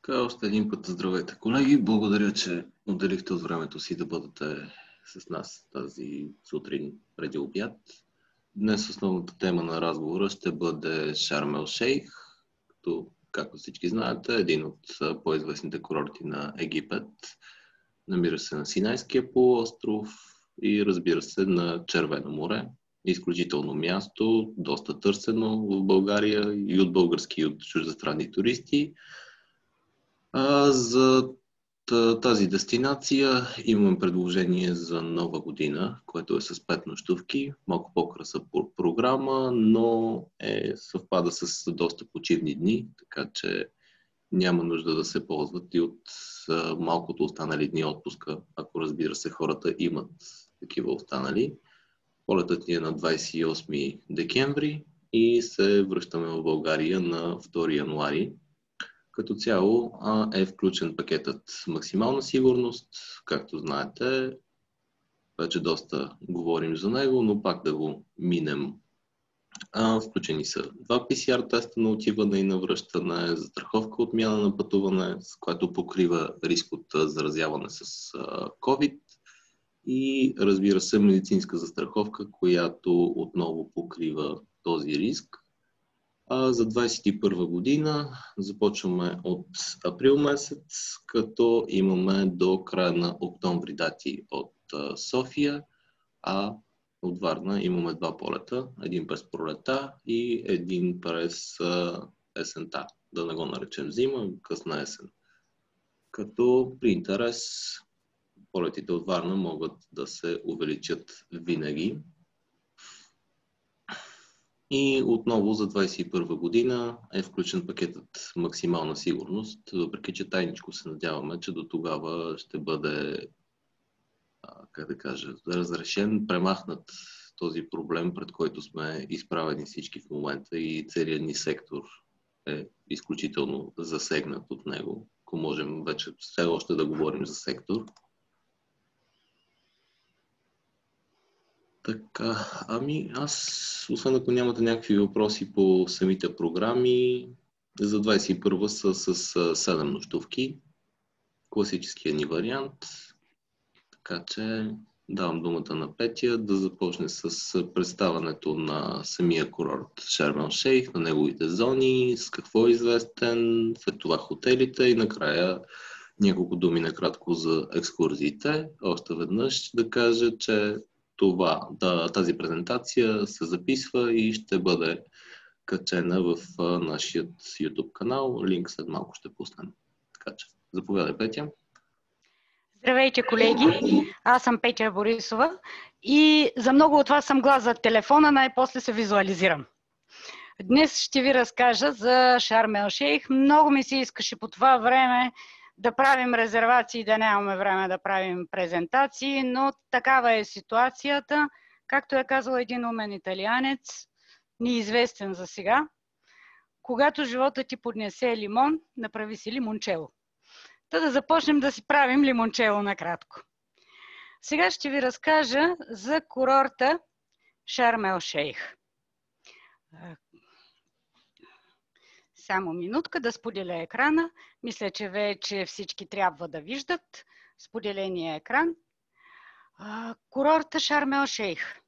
Така, още един път здравейте, колеги. Благодаря, че отделихте от времето си да бъдете с нас тази сутрин преди обяд. Днес основната тема на разговора ще бъде Шарм ел Шейх, като, както всички знаете, един от по-известните курорти на Египет. Намира се на Синайския полуостров и, разбира се, на Червено море. Изключително място, доста търсено в България и от български и от чуждестранни туристи. За тази дестинация имам предложение за нова година, което е с 5 нощувки, малко по-кръса програма, но съвпада с доста почивни дни, така че няма нужда да се ползват и от малкото останали дни отпуска, ако, разбира се, хората имат такива останали. Полетът ни е на 28 декември и се връщаме в България на 2 януари. Като цяло е включен пакетът максимална сигурност, както знаете, вече доста говорим за него, но пак да го минем. Включени са 2 PCR теста на отиване и на връщане, застраховка отмяна на пътуване, с която покрива риск от заразяване с COVID и, разбира се, медицинска застраховка, която отново покрива този риск. За 2021 година започваме от април месец, като имаме до края на октомври дати от София, а от Варна имаме 2 полета, един през пролета и един през есента, да не го наречем зима, късна есен. Като при интерес полетите от Варна могат да се увеличат винаги. И отново за 2021 година е включен пакетът максимална сигурност, въпреки че тайничко се надяваме, че до тогава ще бъде, разрешен, премахнат този проблем, пред който сме изправени всички в момента и целият ни сектор е изключително засегнат от него, ако можем вече все още да говорим за сектор. Така, аз, освен ако нямате някакви въпроси по самите програми, за 21 са с 7 нощувки, класическия ни вариант, така че давам думата на Петя да започне с представянето на самия курорт Шарм ел Шейх, на неговите зони, с какво е известен, след това хотелите и накрая няколко думи накратко за екскурзиите. Още веднъж да кажа, че тази презентация се записва и ще бъде качена в нашия YouTube канал. Линк след малко ще пуснем. Така че, заповядай, Петя. Здравейте, колеги! Аз съм Петя Борисова и за много от вас съм глас зад телефона, най-после се визуализирам. Днес ще ви разкажа за Шарм ел Шейх. Много ми се искаше по това време да правим резервации, да нямаме време да правим презентации, но такава е ситуацията. Както е казал един умен италианец, неизвестен за сега, когато живота ти поднесе лимон, направи си лимончело. Та да започнем да си правим лимончело накратко. Сега ще ви разкажа за курорта Шарм ел Шейх. Само минутка да споделя екрана. Мисля, че вече всички трябва да виждат споделения екран. Курорта Шарм ел Шейх.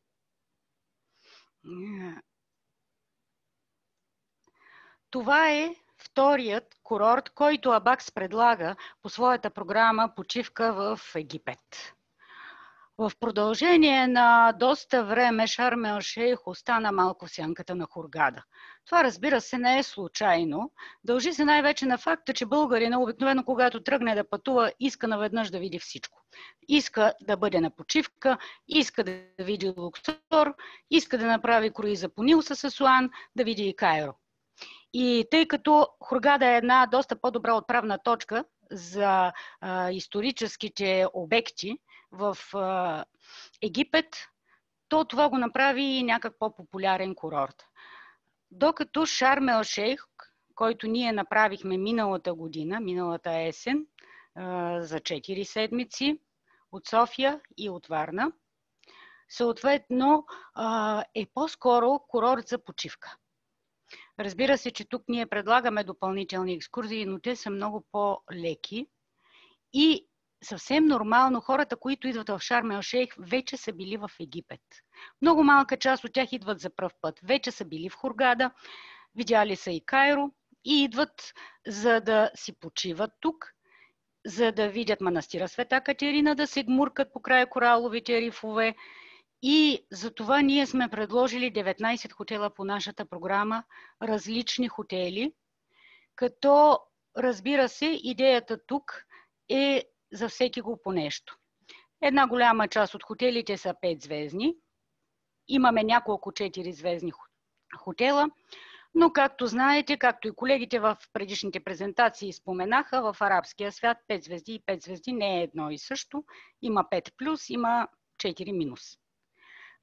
Това е вторият курорт, който Абакс предлага по своята програма почивка в Египет. В продължение на доста време Шарм ел Шейх остана малко в сянката на Хургада. Това, разбира се, не е случайно. Дължи се най-вече на факта, че българина обикновено, когато тръгне да пътува, иска наведнъж да види всичко. Иска да бъде на почивка, иска да види Луксор, иска да направи круиза по Нил с Асуан, да види и Кайро. И тъй като Хургада е една доста по-добра отправна точка за историческите обекти в Египет, то това го направи и някак по-популярен курорт. Докато Шарм ел Шейх, който ние направихме миналата есен, за 4 седмици от София и от Варна, съответно е по-скоро курорт за почивка. Разбира се, че тук ние предлагаме допълнителни екскурзии, но те са много по-леки и съвсем нормално хората, които идват в Шарм ел Шейх, вече са били в Египет. Много малка част от тях идват за пръв път. Вече са били в Хургада, видяли са и Кайро и идват за да си почиват тук, за да видят манастира Света Катерина, да се гмуркат по края кораловите рифове. И за това ние сме предложили 19 хотела по нашата програма, различни хотели, като разбира се, идеята тук е за всеки го по нещо. Една голяма част от хотелите са 5-звездни. Имаме няколко 4-звездни хотела, но както знаете, както и колегите в предишните презентации споменаха, в арабския свят 5 звезди и 5 звезди не е едно и също. Има 5 плюс, има 4 минус.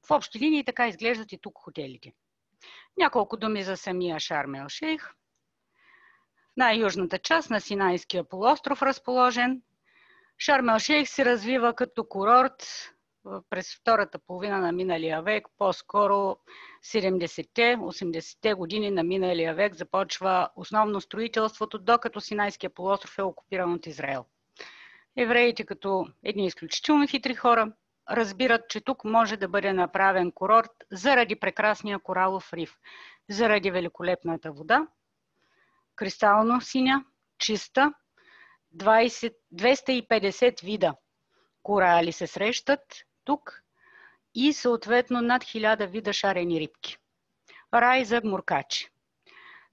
В общи линии така изглеждат и тук хотелите. Няколко думи за самия Шарм ел Шейх. Най-южната част на Синайския полуостров разположен. Шарм ел Шейх се развива като курорт през втората половина на миналия век, по-скоро 70-те, 80-те години на миналия век започва основно строителството, докато Синайския полуостров е окупиран от Израел. Евреите, като едни изключително хитри хора, разбират, че тук може да бъде направен курорт заради прекрасния коралов риф, заради великолепната вода, кристално синя, чиста, 250 вида корали се срещат тук и съответно над 1000 вида шарени рибки. Рай за гмуркачи.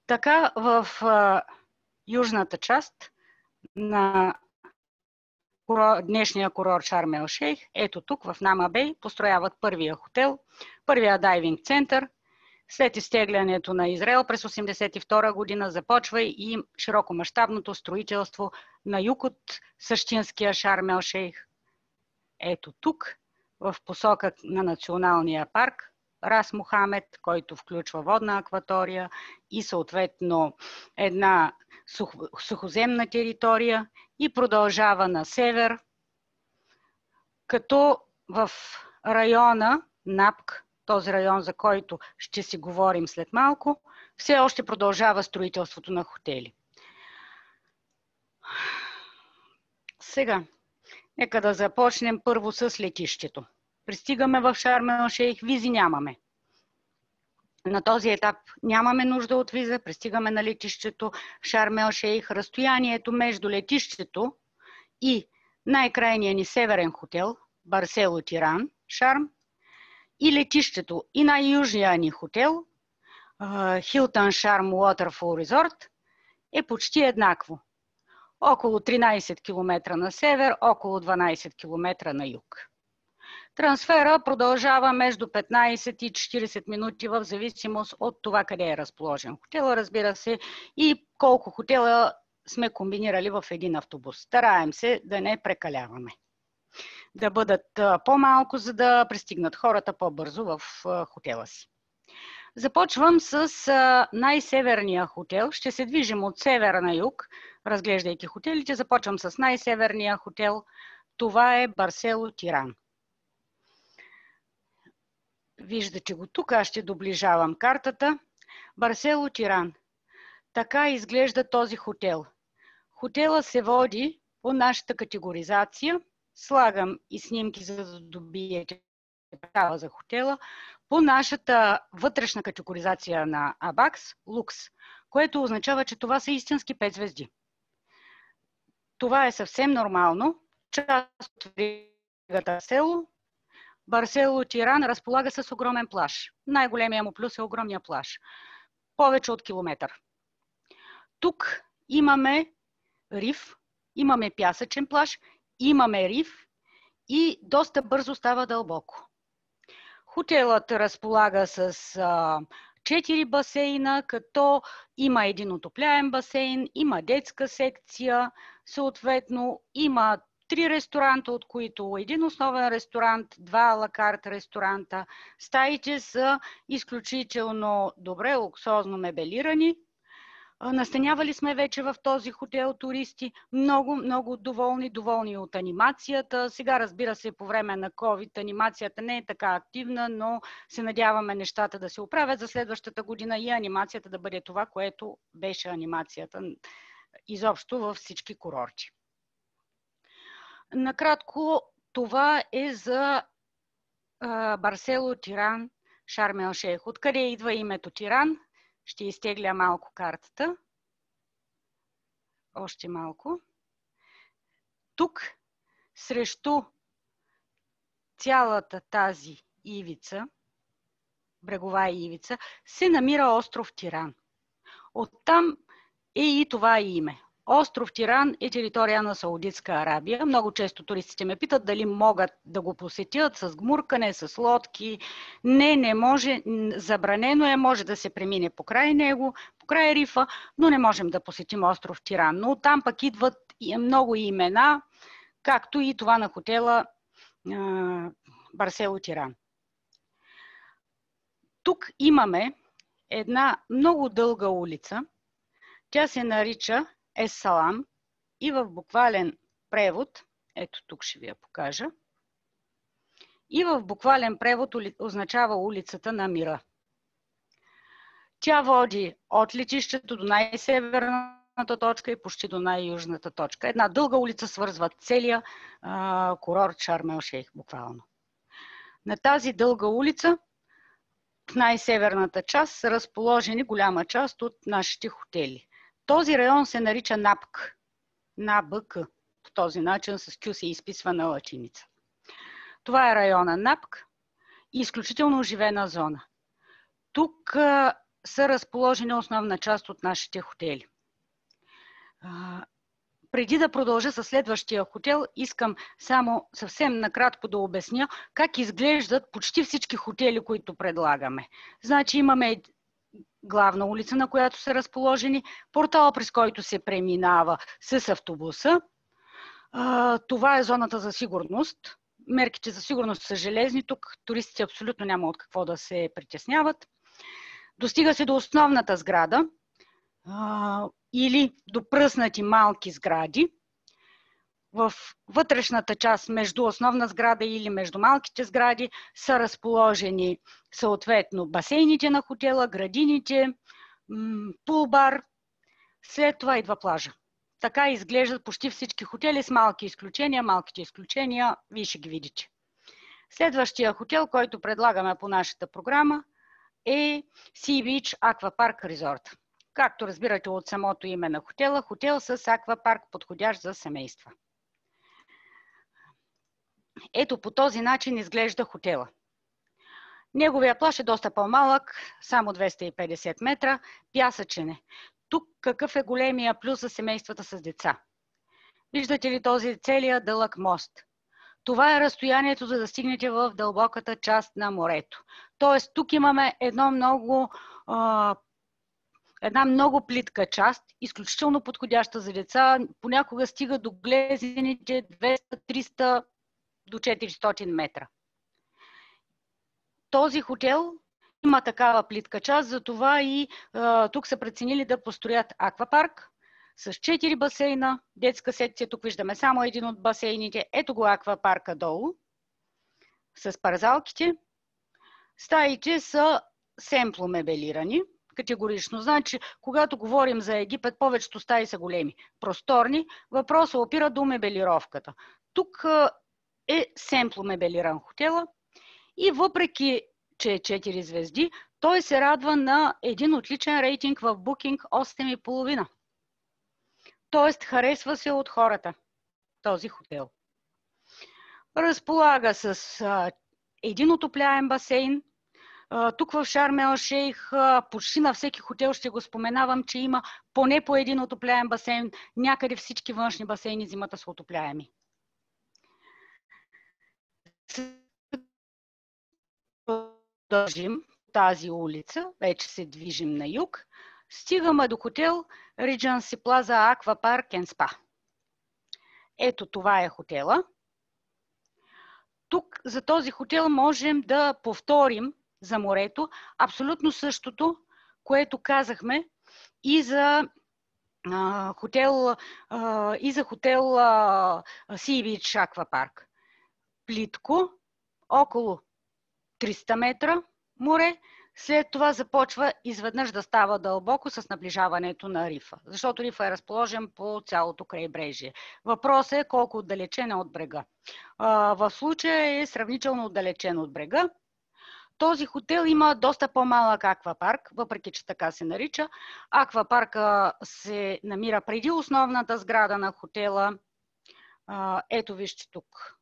Така в южната част на днешния курорт Шарм ел Шейх, ето тук в Нама Бей, построяват първия хотел, първия дайвинг център. След изтеглянето на Израел през 1982 година започва и широкомащабното строителство на юг от същинския Шарм ел Шейх. Ето тук, в посока на националния парк Рас Мохамед, който включва водна акватория и съответно една сухоземна територия и продължава на север, като в района Напк, този район, за който ще си говорим след малко, все още продължава строителството на хотели. Сега, нека да започнем първо с летището. Пристигаме в Шарм ел Шейх, визи нямаме. На този етап нямаме нужда от виза, пристигаме на летището Шарм ел Шейх. Разстоянието между летището и най-крайния ни северен хотел, Барсело Тиран, Шарм, и летището и най-южния ни хотел, Хилтън Шарм Уотърфол Резорт, е почти еднакво. Около 13 км на север, около 12 км на юг. Трансфера продължава между 15 и 40 минути в зависимост от това къде е разположен хотела, разбира се, и колко хотела сме комбинирали в един автобус. Стараем се да не прекаляваме. Да бъдат по-малко, за да пристигнат хората по-бързо в хотела си. Започвам с най-северния хотел. Ще се движим от севера на юг, разглеждайки хотелите. Започвам с най-северния хотел. Това е Барсело Тиран. Виждате го тук, аз ще доближавам картата. Барсело Тиран. Така изглежда този хотел. Хотела се води по нашата категоризация. Слагам и снимки, за да добиете представа за хотела. По нашата вътрешна категоризация на ABAX, Лукс, което означава, че това са истински 5 звезди. Това е съвсем нормално. Част от веригата село. Барсело Тиран разполага с огромен плаж. Най-големия му плюс е огромния плаж. Повече от километър. Тук имаме риф, имаме пясъчен плаж, имаме риф и доста бързо става дълбоко. Хотелът разполага с 4 басейна, като има един отопляем басейн, има детска секция, съответно има 3 ресторанта, от които един основен ресторант, 2 алакарт ресторанта. Стаите са изключително добре, луксозно мебелирани. Настанявали сме вече в този хотел туристи, много доволни от анимацията. Сега, разбира се, по време на COVID анимацията не е така активна, но се надяваме нещата да се оправят за следващата година и анимацията да бъде това, което беше анимацията изобщо във всички курорти. Накратко, това е за Барсело, Тиран, Шарм ел Шейх. Откъде идва името Тиран? Ще изтегля малко картата. Още малко. Тук, срещу цялата тази ивица, брегова ивица, се намира остров Тиран. Оттам е и това име. Остров Тиран е територия на Саудитска Арабия. Много често туристите ме питат дали могат да го посетят с гмуркане, с лодки. Не може. Забранено е, може да се премине покрай него, покрай рифа, но не можем да посетим остров Тиран. Но там пък идват много имена, както и това на хотела Барсело Тиран. Тук имаме една много дълга улица. Тя се нарича Ес-Салам и в буквален превод, ето тук ще ви я покажа, и в буквален превод означава улицата на мира. Тя води от летището до най-северната точка и почти до най-южната точка. Една дълга улица свързва целия курорт Шарм ел Шейх, буквално. На тази дълга улица в най-северната част са разположени голяма част от нашите хотели. Този район се нарича НАБК. НАБК. По този начин с Q се изписва на латиница. Това е района НАБК и изключително оживена зона. Тук са разположени основна част от нашите хотели. Преди да продължа със следващия хотел, искам само съвсем накратко да обясня как изглеждат почти всички хотели, които предлагаме. Значи имаме главна улица, на която са разположени, портал, през който се преминава с автобуса. Това е зоната за сигурност. Мерките за сигурност са железни. Тук туристите абсолютно няма от какво да се притесняват. Достига се до основната сграда или до пръснати малки сгради. В вътрешната част между основна сграда или между малките сгради са разположени съответно басейните на хотела, градините, пулбар. След това идва плажа. Така изглеждат почти всички хотели с малки изключения. Малките изключения, вие ще ги видите. Следващия хотел, който предлагаме по нашата програма, е Sea Beach Aquapark Resort. Както разбирате от самото име на хотела, хотел с аквапарк, подходящ за семейства. Ето по този начин изглежда хотела. Неговия плаж е доста по-малък, само 250 метра, пясъчен е. Тук какъв е големия плюс за семействата с деца? Виждате ли този целият дълъг мост? Това е разстоянието, за да стигнете в дълбоката част на морето. Тоест тук имаме една много плитка част, изключително подходяща за деца. Понякога стига до глезените 200-300 до 400 метра. Този хотел има такава плитка част, затова и тук са преценили да построят аквапарк с 4 басейна, детска секция. Тук виждаме само един от басейните. Ето го аквапарка долу с парзалките. Стаите са семпло мебелирани. Категорично. Значи, когато говорим за Египет, повечето стаи са големи, просторни. Въпросът опира до мебелировката. Тук е семпло мебелиран хотела и въпреки, че е 4 звезди, той се радва на един отличен рейтинг в Booking 8,5. Тоест, харесва се от хората този хотел. Разполага с един отопляем басейн. Тук в Шарм ел Шейх почти на всеки хотел ще го споменавам, че има поне по един отопляем басейн. Някъде всички външни басейни зимата са отопляеми. Продължим тази улица, вече се движим на юг. Стигаме до хотел Regency Plaza Aquapark and Spa. Ето това е хотела. Тук за този хотел можем да повторим за морето абсолютно същото, което казахме и за хотел Sea Beach Аквапарк. Плитко, около 300 метра море, след това започва изведнъж да става дълбоко с наближаването на рифа, защото рифа е разположен по цялото крайбрежие. Въпросът е колко отдалечен е от брега. В случая е сравнително отдалечен от брега. Този хотел има доста по-малък аквапарк, въпреки че така се нарича. Аквапарка се намира преди основната сграда на хотела. Ето вижте тук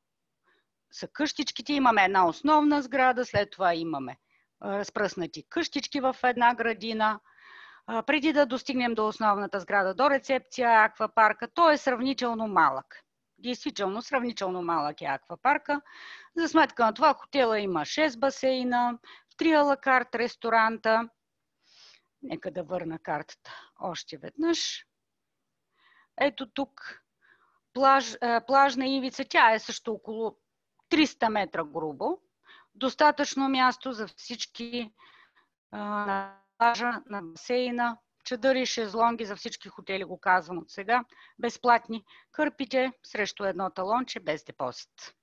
са къщичките. Имаме една основна сграда, след това имаме разпръснати къщички в една градина. Преди да достигнем до основната сграда, до рецепция аквапарка, той е сравнително малък. Действително, сравнително малък е аквапарка. За сметка на това хотела има 6 басейна, 3 алакарт ресторанта. Нека да върна картата още веднъж. Ето тук плажна ивица. Тя е също около 300 метра грубо. Достатъчно място за всички на плажа, на басейна. Чадъри, шезлонги за всички хотели, го казвам от сега. Безплатни. Кърпите срещу едно талонче без депозит.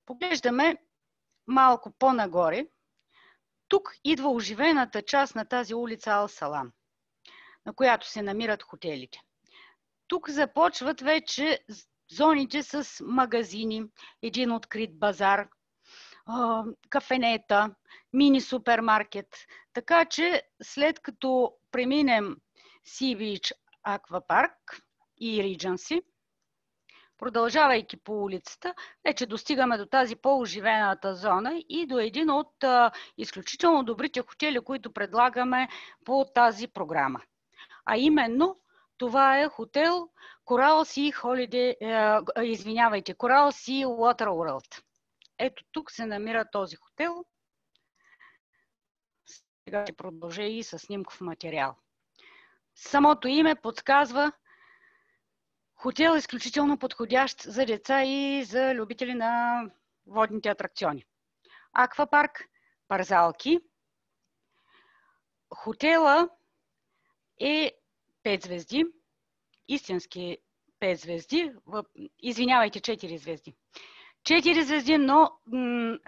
Поглеждаме малко по-нагоре. Тук идва оживената част на тази улица Ал-Салам, на която се намират хотелите. Тук започват вече зоните с магазини, един открит базар, кафенета, мини супермаркет. Така че след като преминем Sea Beach Аквапарк и Regency, продължавайки по улицата, вече достигаме до тази по-оживената зона и до един от изключително добрите хотели, които предлагаме по тази програма. А именно, това е хотел Coral Sea Water World. Ето тук се намира този хотел. Сега ще продължа и с снимков материал. Самото име подсказва хотел е изключително подходящ за деца и за любители на водните атракциони. Аквапарк, парзалки. Хотела е 5 звезди, истински 5 звезди, извинявайте, 4 звезди. 4 звезди, но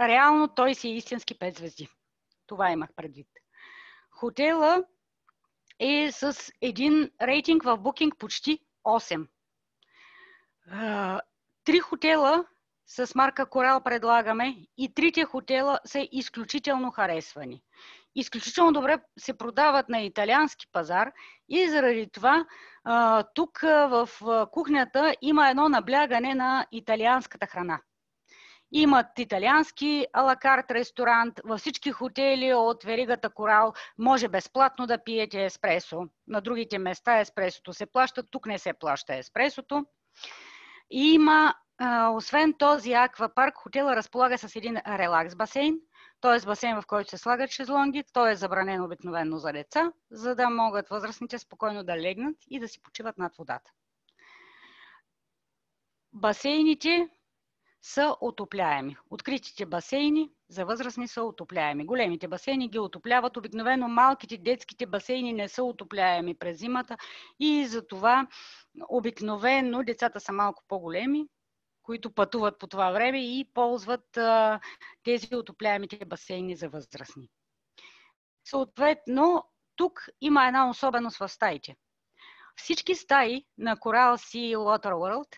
реално той си е истински 5 звезди. Това имах предвид. Хотела е с един рейтинг в Booking почти 8. 3 хотела с марка Корал предлагаме и 3 хотела са изключително харесвани. Изключително добре се продават на италиански пазар и заради това тук в кухнята има едно наблягане на италианската храна. Имат италиански алакарт ресторант, във всички хотели от веригата Корал може безплатно да пиете еспресо. На другите места еспресото се плаща, тук не се плаща еспресото. И има, освен този аквапарк, хотела разполага с един релакс басейн, т.е. басейн, в който се слагат шезлонги. Той е забранен обикновено за деца, за да могат възрастните спокойно да легнат и да си почиват над водата. Басейните са отопляеми. Откритите басейни за възрастни са отопляеми. Големите басейни ги отопляват. Обикновено малките детските басейни не са отопляеми през зимата и затова обикновено децата са малко по-големи, които пътуват по това време и ползват тези отопляемите басейни за възрастни. Съответно, тук има една особеност в стаите. Всички стаи на Coral Sea Water World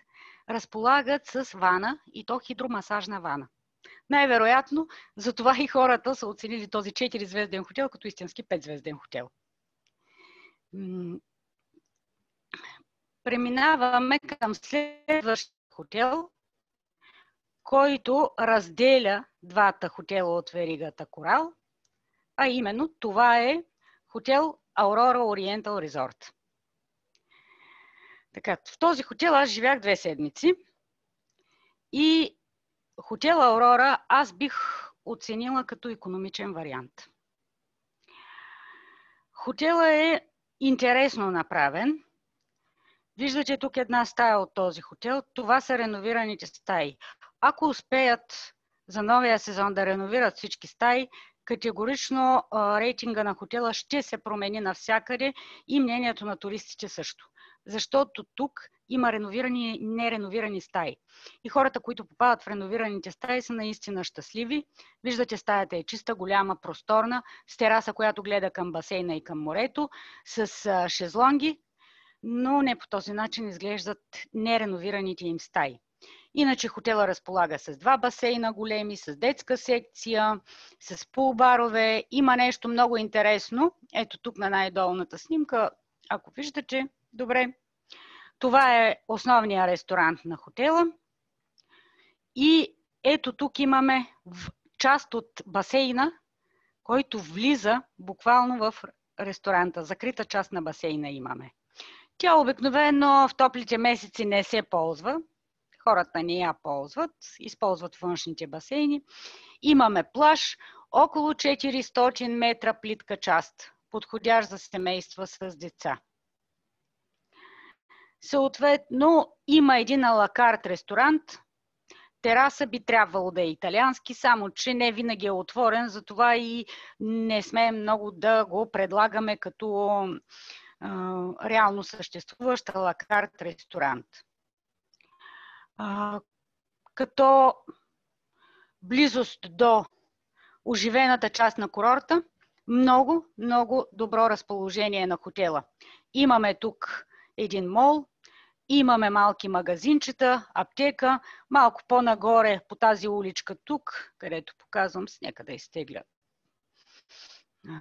разполагат с вана и то хидромасажна вана. Най-вероятно, затова и хората са оценили този 4-звезден хотел като истински 5-звезден хотел. Преминаваме към следващия хотел, който разделя двата хотела от веригата Корал, а именно това е хотел Aurora Oriental Resort. Така, в този хотел аз живях 2 седмици и хотел Аурора аз бих оценила като икономичен вариант. Хотелът е интересно направен. Виждате тук една стая от този хотел. Това са реновираните стаи. Ако успеят за новия сезон да реновират всички стаи, категорично рейтинга на хотела ще се промени навсякъде и мнението на туристите също. Защото тук има реновирани и нереновирани стаи. И хората, които попадат в реновираните стаи, са наистина щастливи. Виждате, стаята е чиста, голяма, просторна, с тераса, която гледа към басейна и към морето, с шезлонги, но не по този начин изглеждат нереновираните им стаи. Иначе хотела разполага с 2 басейна големи, с детска секция, с пулбарове. Има нещо много интересно. Ето тук на най-долната снимка, ако виждате, добре. Това е основният ресторант на хотела. И ето тук имаме част от басейна, който влиза буквално в ресторанта. Закрита част на басейна имаме. Тя обикновено в топлите месеци не се ползва. Хората не я ползват, използват външните басейни. Имаме плаж, около 400 метра плитка част, подходящ за семейства с деца. Съответно, има един алакарт ресторант. Тераса би трябвало да е италиански, само че не винаги е отворен, затова и не смеем много да го предлагаме като реално съществуващ алакарт ресторант. Като близост до оживената част на курорта, много, много добро разположение на хотела. Имаме тук един мол, имаме малки магазинчета, аптека, малко по-нагоре по тази уличка тук, където показвам, нека да изтегля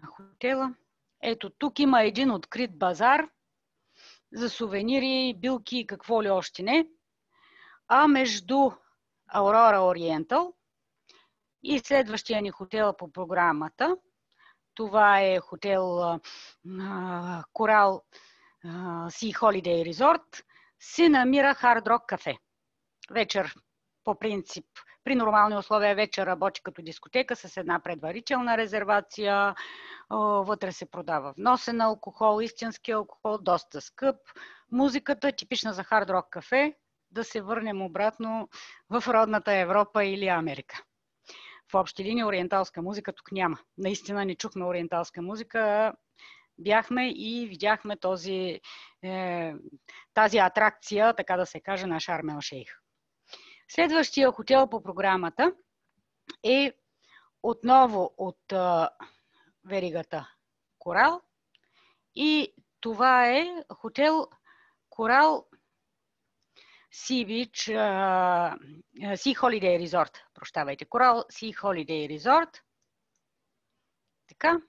хотела. Ето тук има един открит базар за сувенири, билки и какво ли още не. А между Аурора Ориентал и следващия ни хотел по програмата, това е хотел Корал Си Холидей Резорт, се намира Хард Рок кафе. Вечер, по принцип, при нормални условия вечер работи като дискотека с една предварителна резервация. Вътре се продава вносен алкохол, истински алкохол, доста скъп. Музиката типична за Хард Рок кафе. Да се върнем обратно в родната Европа или Америка. В общи линии ориенталска музика тук няма. Наистина не чухме ориенталска музика. Бяхме и видяхме тази атракция, така да се каже, на Шарм ел Шейх. Следващия хотел по програмата е отново от веригата Корал. И това е хотел Корал Sea Beach, Sea Holiday Resort. Прощавайте, Корал Sea Holiday Resort. Така.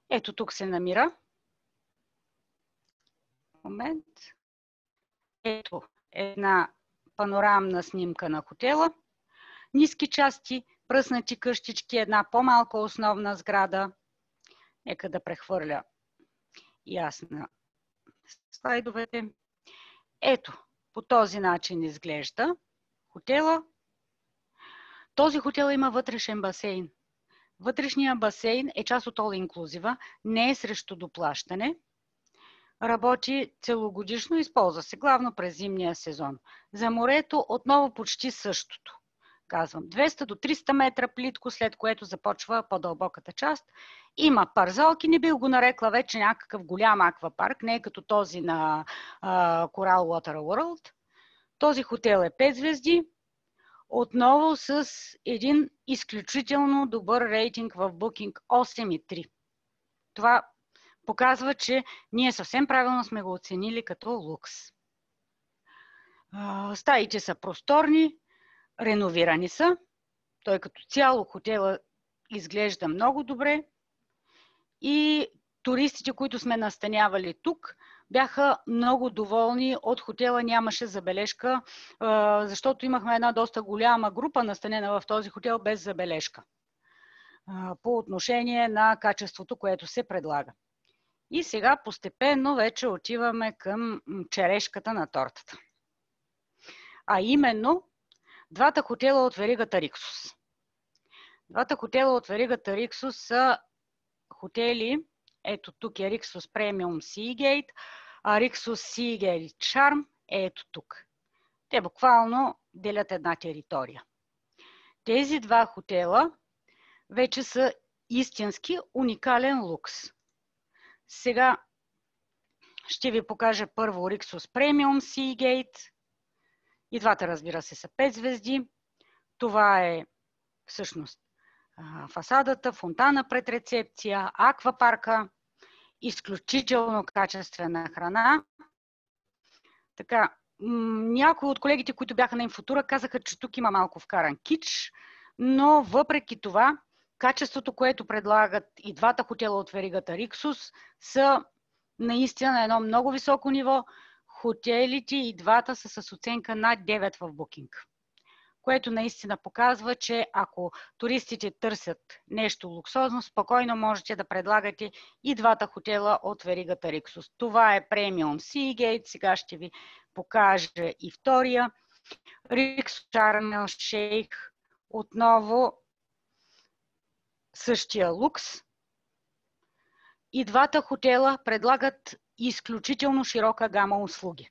Ето тук се намира. Момент. Ето една панорамна снимка на хотела. Ниски части, пръснати къщички, една по-малка основна сграда. Нека да прехвърля и аз на слайдовете. Ето, по този начин изглежда хотела. Този хотел има вътрешен басейн. Вътрешният басейн е част от All Inclusive, не е срещу доплащане. Работи целогодишно, използва се главно през зимния сезон. За морето отново почти същото. Казвам, 200 до 300 метра плитко, след което започва по-дълбоката част. Има парзалки, не бих го нарекла вече някакъв голям аквапарк, не е като този на Coral Water World. Този хотел е 5 звезди, отново с един изключително добър рейтинг в Booking 8,3. Това показва, че ние съвсем правилно сме го оценили като лукс. Стаите са просторни, реновирани са. Той като цяло хотела изглежда много добре. И туристите, които сме настанявали тук, бяха много доволни от хотела, нямаше забележка, защото имахме една доста голяма група настанена в този хотел без забележка по отношение на качеството, което се предлага. И сега постепенно вече отиваме към черешката на тортата. А именно двата хотела от веригата Риксос. Двата хотела от веригата Риксос са хотели, ето тук е Риксос Премиум Seagate, а Риксос Seagate Charm е ето тук. Те буквално делят една територия. Тези два хотела вече са истински уникален лукс. Сега ще ви покажа първо Rixos Premium Seagate. И двата, разбира се, са 5 звезди. Това е всъщност фасадата, фонтана пред рецепция, аквапарка, изключително качествена храна. Така, някои от колегите, които бяха на инфотура, казаха, че тук има малко вкаран кич, но въпреки това, качеството, което предлагат и двата хотела от веригата Rixos, са наистина на едно много високо ниво. Хотелите и двата са с оценка над 9 в Booking, което наистина показва, че ако туристите търсят нещо луксозно, спокойно можете да предлагате и двата хотела от веригата Rixos. Това е Premium Seagate. Сега ще ви покажа и втория. Rixos Sharm El Sheikh. Отново същия лукс. И двата хотела предлагат изключително широка гама услуги.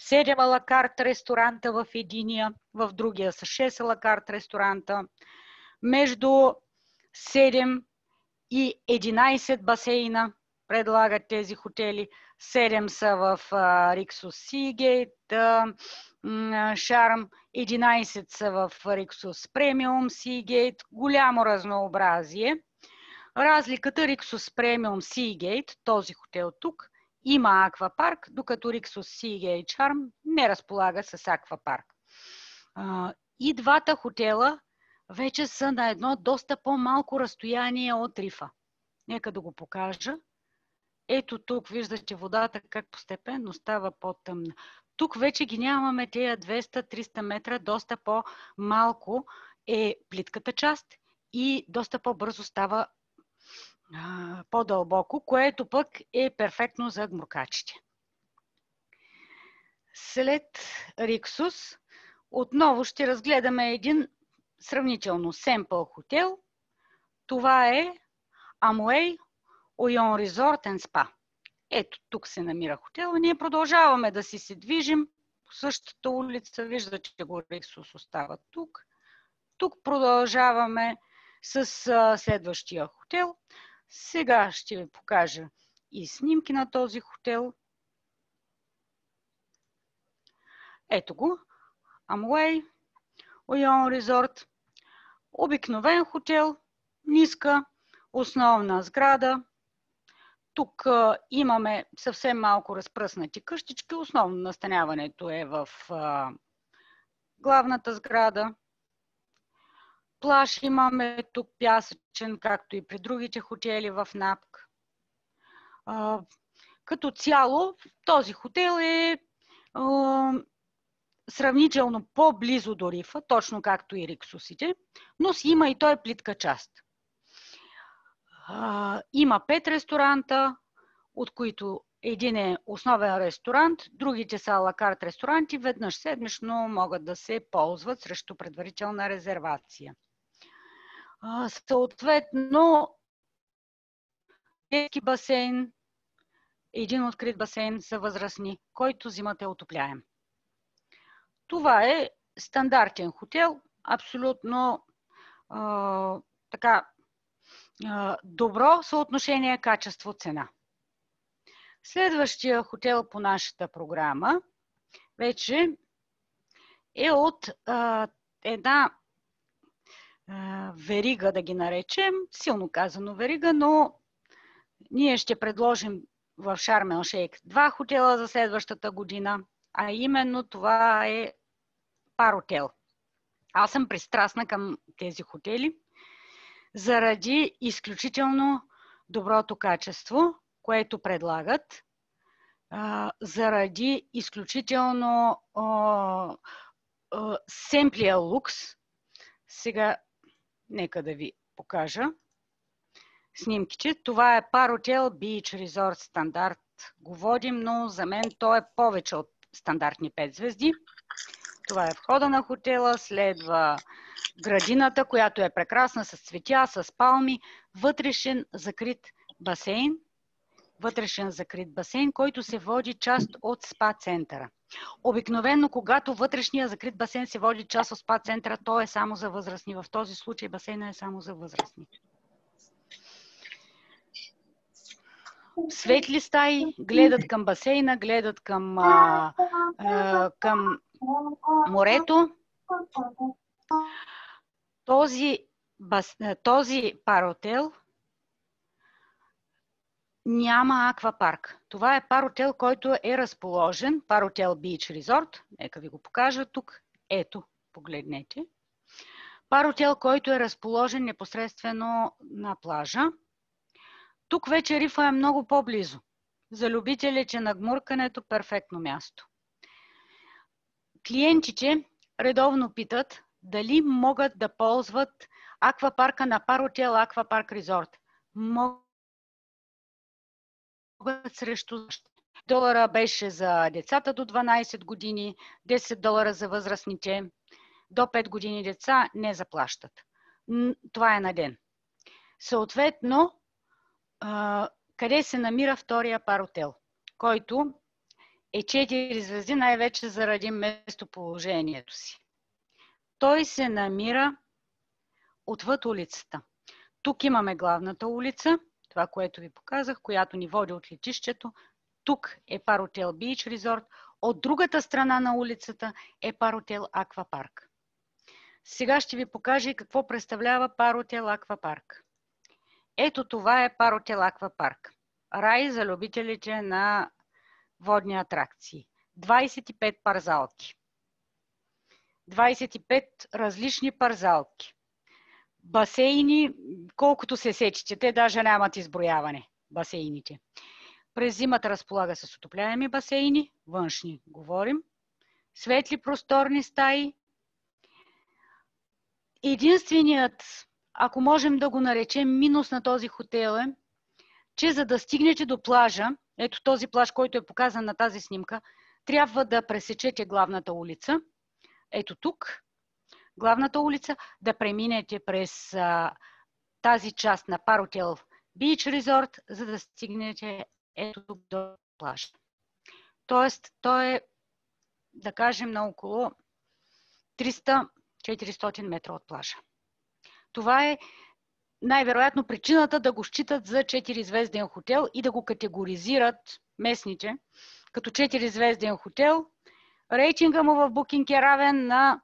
7 алакарт ресторанта в единия, в другия са 6 алакарт ресторанта. Между 7 и 11 басейна предлагат тези хотели. 7 са в Rixos Seagate, Sharm, 11 са в Rixos Premium Seagate. Голямо разнообразие. Разликата Rixos Premium Seagate, този хотел тук, има аквапарк, докато Rixos Seagate Sharm не разполага с аквапарк. И двата хотела вече са на едно доста по-малко разстояние от рифа. Нека да го покажа. Ето тук виждате водата как постепенно става по-тъмна. Тук вече ги нямаме тези 200-300 метра, доста по-малко е плитката част и доста по-бързо става по-дълбоко, което пък е перфектно за гмуркачите. След Rixos отново ще разгледаме един сравнително семпъл хотел. Това е Amway Oyon Resort and Spa. Ето тук се намира хотел. Ние продължаваме да си се движим по същата улица. Виждате, че го Rixos остава тук. Тук продължаваме с следващия хотел. Сега ще ви покажа и снимки на този хотел. Ето го. Amway Oyon Resort. Обикновен хотел, ниска основна сграда. Тук имаме съвсем малко разпръснати къщички. Основно настаняването е в главната сграда. Плаж имаме тук пясъчен, както и при другите хотели в НАПК. Като цяло, този хотел е сравнително по-близо до рифа, точно както и Риксосите, но си има и той плитка част. Има 5 ресторанта, от които един е основен ресторант, другите са алакарт ресторанти, веднъж седмично могат да се ползват срещу предварителна резервация. Съответно, детски басейн, един открит басейн за възрастни, който зимата е отопляем. Това е стандартен хотел, абсолютно добро съотношение качество-цена. Следващия хотел по нашата програма вече е от една верига, да ги наречем, силно казано верига, но ние ще предложим в Sharm El Sheikh 2 хотела за следващата година, а именно това е Паротел. Аз съм пристрастна към тези хотели заради изключително доброто качество, което предлагат, заради изключително семплия лукс. Сега нека да ви покажа снимките. Това е Паротел Beach Resort стандарт. Го водим, но за мен то е повече от стандартни 5 звезди. Това е входа на хотела, следва градината, която е прекрасна с цветя, с палми, вътрешен закрит басейн. вътрешен закрит басейн, който се води част от спа центъра. Обикновено, когато вътрешния закрит басейн се води част от спа центъра, то е само за възрастни. В този случай басейна е само за възрастни. Светли стаи, гледат към басейна, гледат към морето. Този паротел няма аквапарк. Това е паротел, който е разположен, паротел Beach Resort. Нека ви го покажа тук. Ето, погледнете. Паротел, който е разположен непосредствено на плажа. Тук вече рифа е много по-близо. За любителите на гмуркането перфектно място. Клиентите редовно питат дали могат да ползват аквапарка на паротел Аквапарк Резорт. Могат срещу $10 беше за децата до 12 години, $10 за възрастните, до 5 години деца не заплащат. Това е на ден. Съответно, къде се намира втория паротел, който е 4 звезди, най-вече заради местоположението си. Той се намира отвъд улицата. Тук имаме главната улица, това, което ви показах, която ни води от летището. Тук е паротел Beach Resort. От другата страна на улицата е паротел Аквапарк. Сега ще ви покажа и какво представлява паротел Аквапарк. Ето това е паротел Аквапарк. Рай за любителите на водни атракции. 25 парзалки. 25 различни парзалки. Басейни, колкото се сечете, те даже нямат изброяване, басейните. През зимата разполага с отопляеми басейни, външни говорим, светли просторни стаи. Единственият, ако можем да го наречем, минус на този хотел е, че за да стигнете до плажа, ето този плаж, който е показан на тази снимка, трябва да пресечете главната улица. Ето тук, главната улица, да преминете през тази част на паротел Beach Resort, за да стигнете ето тук до плажа. Тоест, той е, да кажем, на около 300-400 метра от плажа. Това е най-вероятно причината да го считат за 4-звезден хотел и да го категоризират местните като 4-звезден хотел. Рейтинга му в Booking е равен на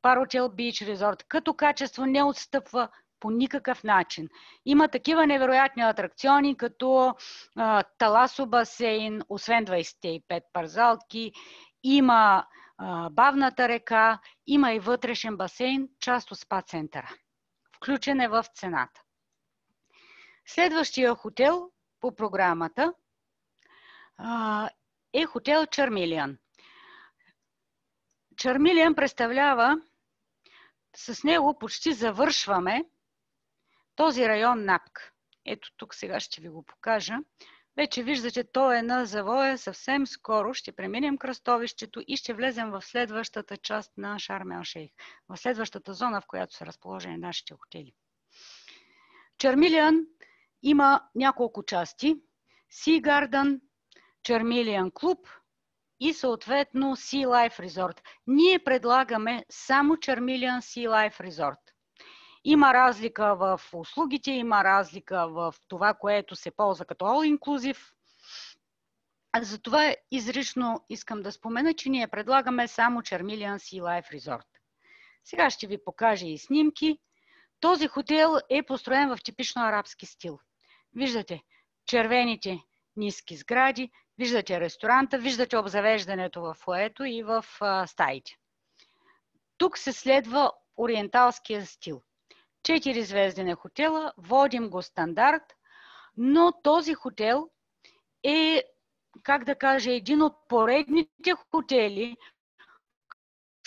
паротел Beach Resort. Като качество не отстъпва по никакъв начин. Има такива невероятни атракциони, като Таласо басейн, освен 25 парзалки, има бавната река, има и вътрешен басейн, част от спа центъра. Включен е в цената. Следващия хотел по програмата е хотел Чармилиан. Чармилиан представлява, с него почти завършваме този район Напк. Ето тук сега ще ви го покажа. Вече виждате, то е на завоя. Съвсем скоро ще преминем кръстовището и ще влезем в следващата част на Шарм ел Шейх. В следващата зона, в която са разположени нашите хотели. Чармилиан има няколко части. Sea Garden, Чармилиан клуб и съответно Sea Life Resort. Ние предлагаме само Чармилиан Sea Life Resort. Има разлика в услугите, има разлика в това, което се ползва като All Inclusive. Затова изрично искам да спомена, че ние предлагаме само Чармилиан Sea Life Resort. Сега ще ви покажа и снимки. Този хотел е построен в типично арабски стил. Виждате червените ниски сгради, виждате ресторанта, виждате обзавеждането в фоето и в стаите. Тук се следва ориенталския стил. 4-звезден хотела, водим го стандарт, но този хотел е, как да кажа, един от поредните хотели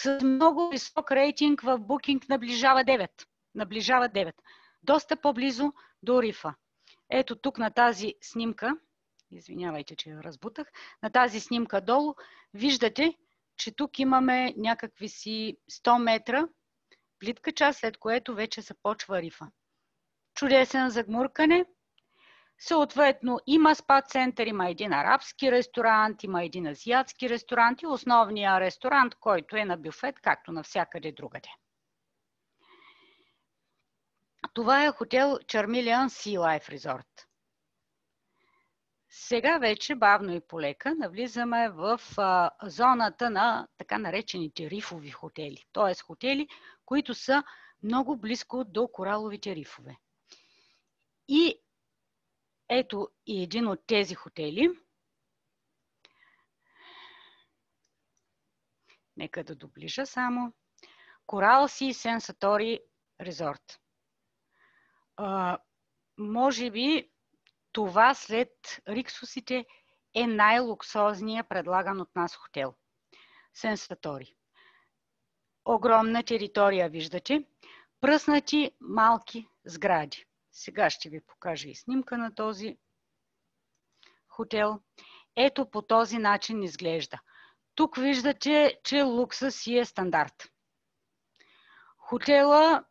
с много висок рейтинг в Booking, наближава 9. Наближава 9. Доста по-близо до рифа. Ето тук на тази снимка, извинявайте, че я разбутах, на тази снимка долу виждате, че тук имаме някакви си 100 метра плитка част, след което вече започва рифа. Чудесен за гмуркане, Съответно, има спа център, има един арабски ресторант, има един азиатски ресторант и основния ресторант, който е на бюфет, както навсякъде другаде. Това е хотел Charmeleon Sea Life Resort. Сега вече бавно и полека навлизаме в зоната на така наречените рифови хотели. Т.е. хотели, които са много близко до кораловите рифове. И ето и един от тези хотели. Нека да доближа само. Coral Sea Sensatori Resort. Може би това след Риксосите е най-луксозният предлаган от нас хотел. Сенсатори. Огромна територия, виждате. Пръснати малки сгради. Сега ще ви покажа и снимка на този хотел. Ето по този начин изглежда. Тук виждате, че лукса си е стандарт. Хотела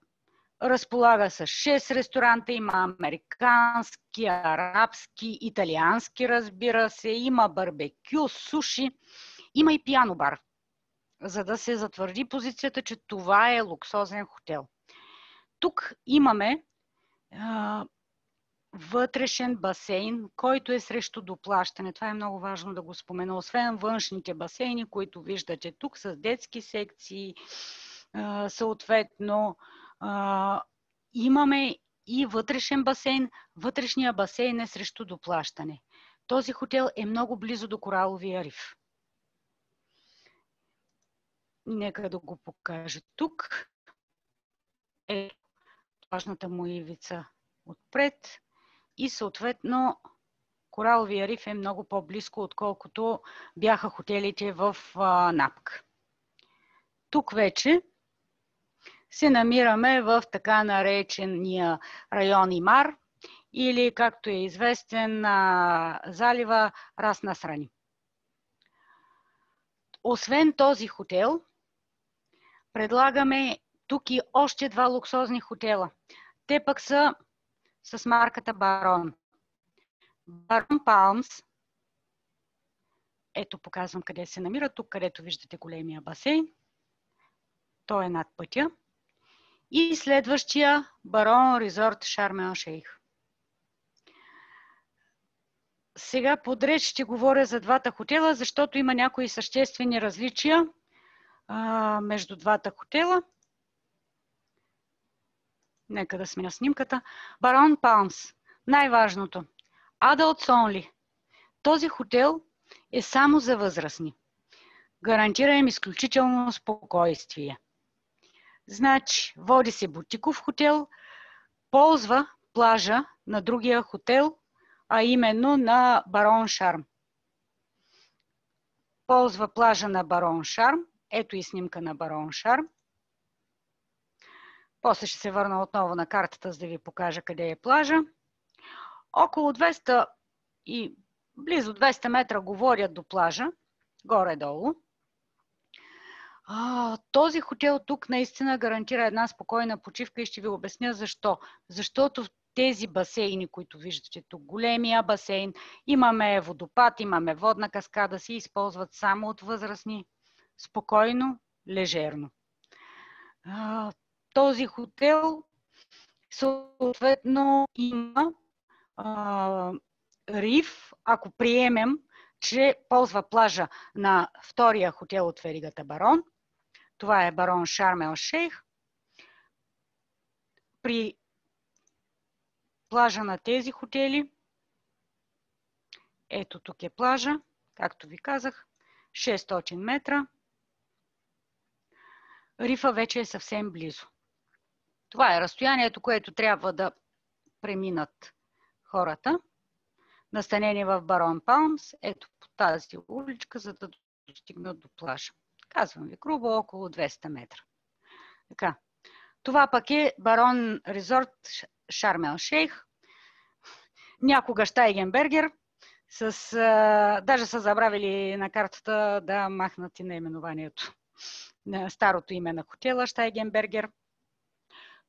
разполага с 6 ресторанта, има американски, арабски, италиански, разбира се, има барбекю, суши, има и пиано бар, за да се затвърди позицията, че това е луксозен хотел. Тук имаме вътрешен басейн, който е срещу доплащане. Това е много важно да го спомена. Освен външните басейни, които виждате тук с детски секции, съответно имаме и вътрешен басейн. Вътрешния басейн е срещу доплащане. Този хотел е много близо до кораловия риф. Нека да го покажа тук. Е плажната му ивица отпред и съответно кораловия риф е много по-близко, отколкото бяха хотелите в Напк. Тук вече се намираме в така наречения район Имар или, както е известен, залива Рас Насрани. Освен този хотел, предлагаме тук и още 2 луксозни хотела. Те пък са с марката Барон. Барон Палмс. Ето показвам къде се намира. Тук, където виждате големия басейн. Той е над пътя. И следващия Барон Резорт Шарм ел Шейх. Сега подред ще говоря за двата хотела, защото има някои съществени различия между двата хотела. Нека да сменя снимката. Барон Палмс. Най-важното. Adults only. Този хотел е само за възрастни. Гарантира им изключително спокойствие. Значи, води се бутиков хотел, ползва плажа на другия хотел, а именно на Барон Шарм. Ползва плажа на Барон Шарм. Ето и снимка на Барон Шарм. После ще се върна отново на картата, за да ви покажа къде е плажа. Около 200 и близо 200 метра говорят до плажа, горе-долу. Този хотел тук наистина гарантира една спокойна почивка и ще ви обясня защо. Защото в тези басейни, които виждате тук, големия басейн, имаме водопад, имаме водна каскада, се използват само от възрастни, спокойно, лежерно. Този хотел съответно има риф, ако приемем, че ползва плажа на втория хотел от веригата Барон. Това е Барон Шарм ел Шейх. При плажа на тези хотели, ето тук е плажа, както ви казах, 600 метра. Рифа вече е съвсем близо. Това е разстоянието, което трябва да преминат хората, настанени в Барон Палмс, ето по тази уличка, за да достигнат до плажа. Казвам ви, грубо около 200 метра. Така. Това пък е Барон Резорт Шарм ел Шейх. Някога Штайгенбергер. Даже са забравили на картата да махнат и наименованието. На старото име на хотела Штайгенбергер.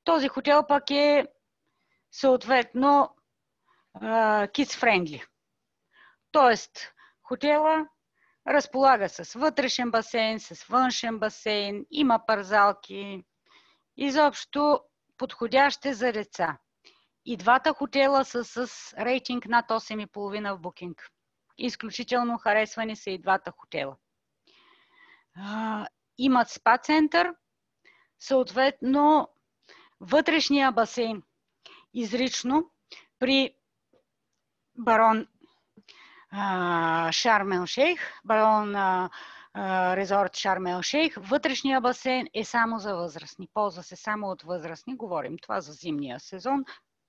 Този хотел пък е съответно kids friendly. Тоест, хотела разполага с вътрешен басейн, с външен басейн, има парзалки, изобщо подходящи за деца. И двата хотела са с рейтинг над 8,5 в Booking. Изключително харесвани са и двата хотела. Имат спа център, съответно вътрешния басейн. Изрично при Барон Шарм ел Шейх, Барон Резорт Шарм ел Шейх, вътрешния басейн е само за възрастни. Ползва се само от възрастни. Говорим това за зимния сезон,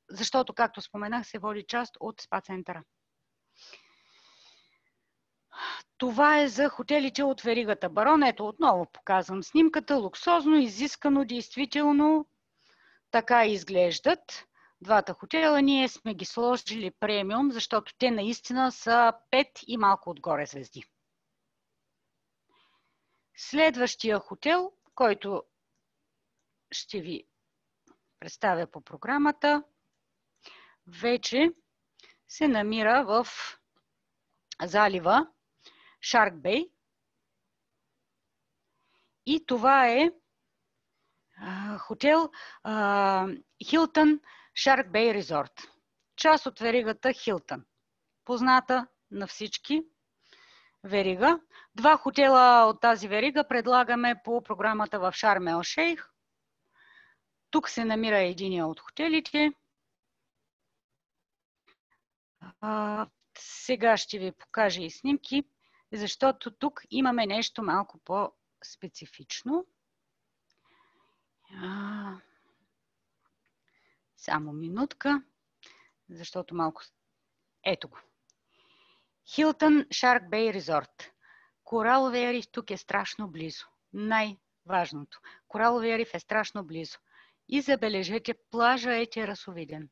защото, както споменах, се води част от спа центъра. Това е за хотелите от веригата Барон. Ето, отново показвам снимката. Луксозно, изискано, действително така изглеждат. Двата хотела ние сме ги сложили премиум, защото те наистина са 5 и малко отгоре звезди. Следващия хотел, който ще ви представя по програмата, вече се намира в залива Шарк Бей. И това е хотел Хилтън Шарк Бей Резорт. Част от веригата Хилтън. Позната на всички верига. Два хотела от тази верига предлагаме по програмата в Шарм ел Шейх. Тук се намира единия от хотелите. Сега ще ви покажа и снимки, защото тук имаме нещо малко по-специфично. Само минутка, защото малко... Ето го. Хилтън Шарк Бей Резорт. Кораловия риф тук е страшно близо. Най-важното. Кораловия риф е страшно близо. И забележете, плажа е терасовиден.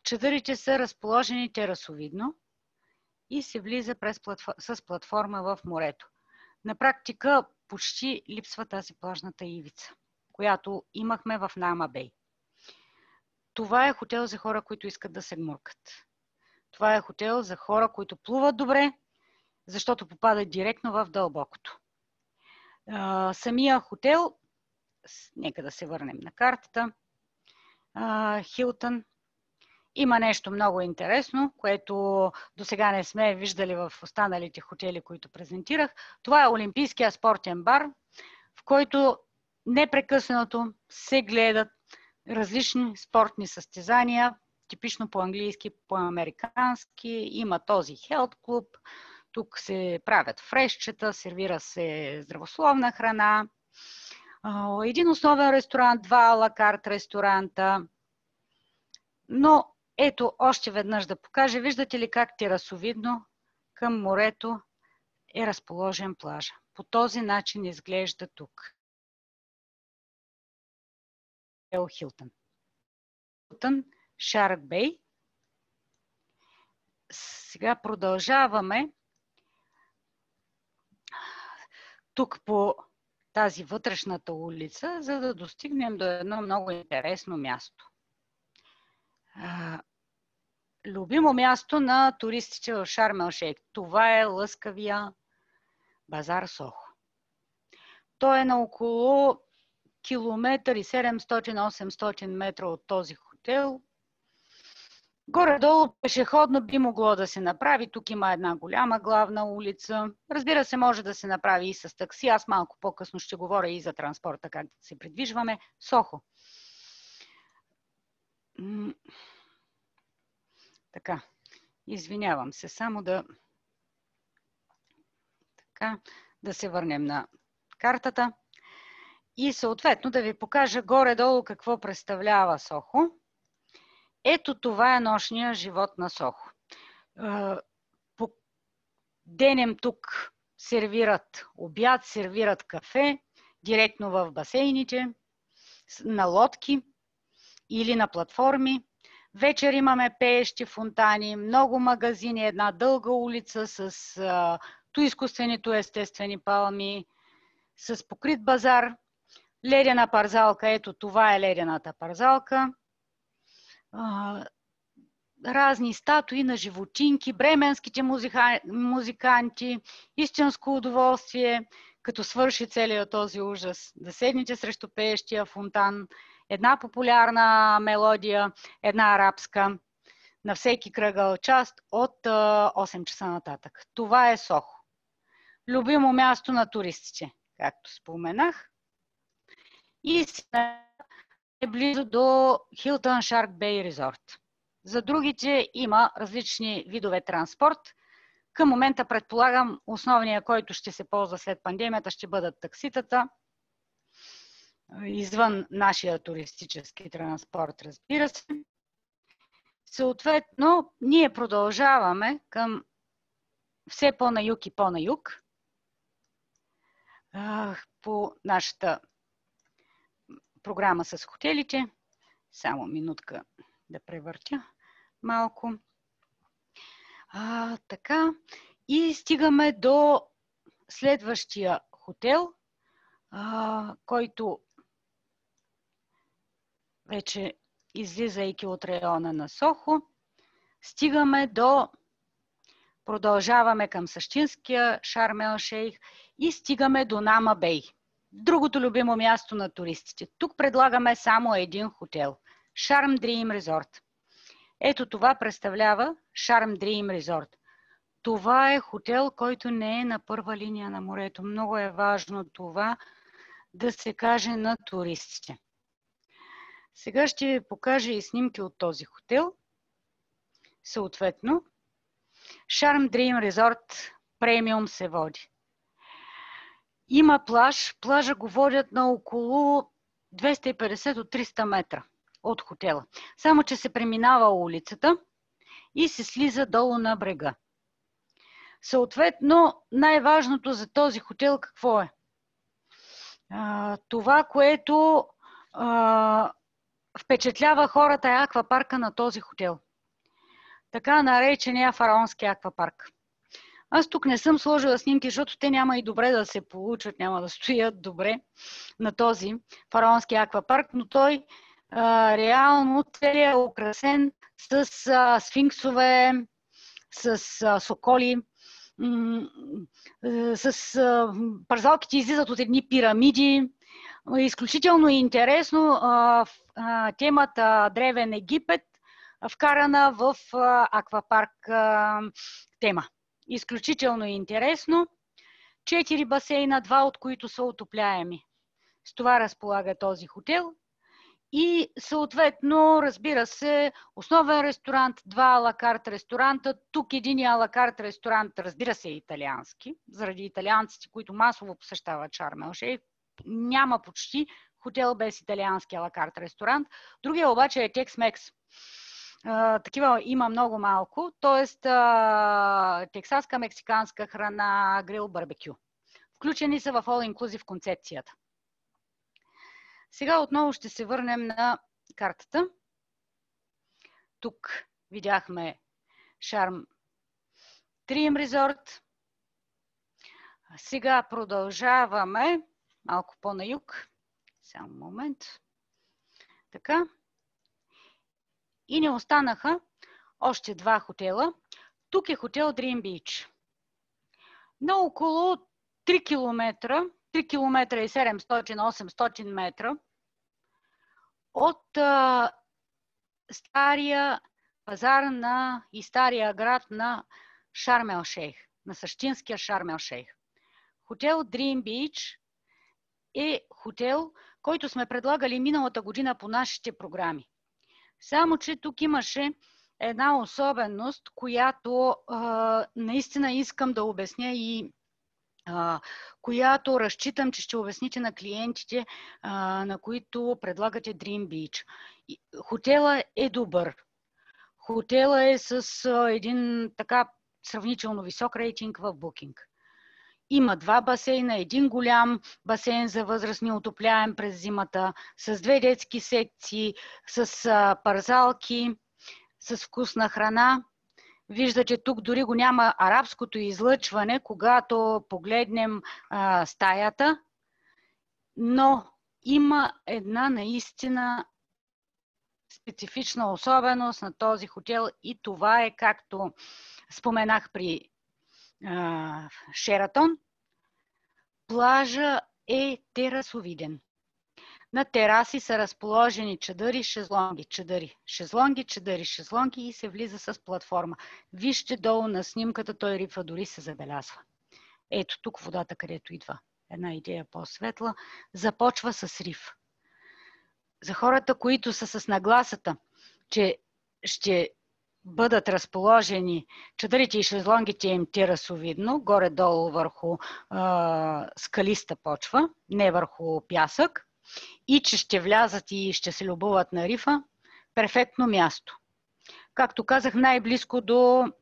Чадърите са разположени терасовидно и се влиза с платформа в морето. На практика почти липсва тази плажната ивица, която имахме в Наама Бей. Това е хотел за хора, които искат да се гмуркат. Това е хотел за хора, които плуват добре, защото попадат директно в дълбокото. Самия хотел, нека да се върнем на картата, Хилтън, има нещо много интересно, което до сега не сме виждали в останалите хотели, които презентирах. Това е Олимпийския спортен бар, в който непрекъснато се гледат различни спортни състезания, типично по-английски, по-американски. Има този хелт клуб, тук се правят фрешчета, сервира се здравословна храна, един основен ресторант, два ала карт ресторанта. Но ето още веднъж да покажа, виждате ли как терасовидно към морето е разположен плажа. По този начин изглежда тук. Хилтън. Хилтън Шарк Бей. Сега продължаваме тук по тази вътрешната улица, за да достигнем до едно много интересно място. Любимо място на туристите в Шарм ел Шейх. Това е лъскавия базар Сохо. Той е на около километър и 700-800 метра от този хотел. Горе-долу пешеходно би могло да се направи. Тук има една голяма главна улица. Разбира се, може да се направи и с такси. Аз малко по-късно ще говоря и за транспорта, как да се придвижваме. Сохо. Така, извинявам се, само да се върнем на картата и съответно да ви покажа горе-долу какво представлява Сохо. Ето това е нощния живот на Сохо. Денем тук сервират обяд, сервират кафе, директно в басейните, на лодки или на платформи. Вечер имаме пеещи фонтани, много магазини, една дълга улица с ту изкуствени, ту естествени палми, с покрит базар, ледена парзалка, ето това е ледената парзалка. разни статуи на животинки, бременските музиканти, истинско удоволствие, като свърши целият този ужас. Да седнете срещу пеещия фонтан, една популярна мелодия, една арабска, на всеки кръгъл част от 8 часа нататък. Това е Сохо. Любимо място на туристите, както споменах. И е близо до Hilton Shark Bay Resort. За другите има различни видове транспорт. Към момента предполагам, основния, който ще се ползва след пандемията, ще бъдат такситата. Извън нашия туристически транспорт, разбира се. Съответно, ние продължаваме към все по-на юг и по-на юг по нашата програма с хотелите. Само минутка да превъртя малко. Така. И стигаме до следващия хотел, който вече излизайки от района на Сохо, продължаваме към същинския Шарм ел Шейх и стигаме до Нама Бей. Другото любимо място на туристите. Тук предлагаме само един хотел. Шарм Дрим Резорт. Ето това представлява Шарм Дрим Резорт. Това е хотел, който не е на първа линия на морето. Много е важно това да се каже на туристите. Сега ще ви покажа и снимки от този хотел. Съответно, Шарм Дрим Резорт премиум се води. Има плаж. Плажа го водят на около 250 до 300 метра от хотела. Само че се преминава улицата и се слиза долу на брега. Съответно, най-важното за този хотел какво е? Това, което впечатлява хората е аквапарка на този хотел. Така наречения фараонски аквапарк. Аз тук не съм сложила снимки, защото те няма и добре да се получат, няма да стоят добре на този фараонски аквапарк, но той реално целият е украсен с сфинксове, с соколи, парзалките излизат от едни пирамиди. Изключително интересно темата Древен Египет, вкарана в аквапарк тема. Изключително интересно. 4 басейна, 2 от които са отопляеми. С това разполага този хотел. И съответно, разбира се, основен ресторант, 2 алакарт ресторанта. Тук един алакарт ресторант, разбира се, е италиански. Заради италианците, които масово посещават Шарм ел Шейх, няма почти хотел без италиански алакарт ресторант. Другия обаче е Tex-Mex. Такива има много малко, т.е. тексаска, мексиканска храна, грил, барбекю. Включени са в all-inclusive концепцията. Сега отново ще се върнем на картата. Тук видяхме Шарм Дрим Резорт. Сега продължаваме малко по-на юг. Само момент. Така. И не останаха още 2 хотела. Тук е хотел Dream Beach. На около 3 км, 3 км и 700-800 метра от стария пазар и стария град на Шарм ел Шейх, на същинския Шарм ел Шейх. Хотел Dream Beach е хотел, който сме предлагали миналата година по нашите програми. Само че тук имаше една особеност, която наистина искам да обясня и която разчитам, че ще обясните на клиентите, на които предлагате Dream Beach. Хотела е добър. Хотела е с един така сравнително висок рейтинг в Booking. Има 2 басейна, един голям басейн за възрастни, отопляем през зимата, с 2 детски секции, с парзалки, с вкусна храна. Виждате, тук дори го няма арабското излъчване, когато погледнем стаята, но има една наистина специфична особеност на този хотел и това е, както споменах при Шератон, плажа е терасовиден. На тераси са разположени чадъри, шезлонги, чадъри, шезлонги, чадъри, шезлонги и се влиза с платформа. Вижте долу на снимката, той рифа дори се забелязва. Ето тук водата, където идва една идея по-светла, започва с риф. За хората, които са с нагласата, че ще бъдат разположени чадърите и шезлонгите им терасовидно, горе-долу върху скалиста почва, не върху пясък, и че ще влязат и ще се любуват на рифа, перфектно място. Както казах, най-близко до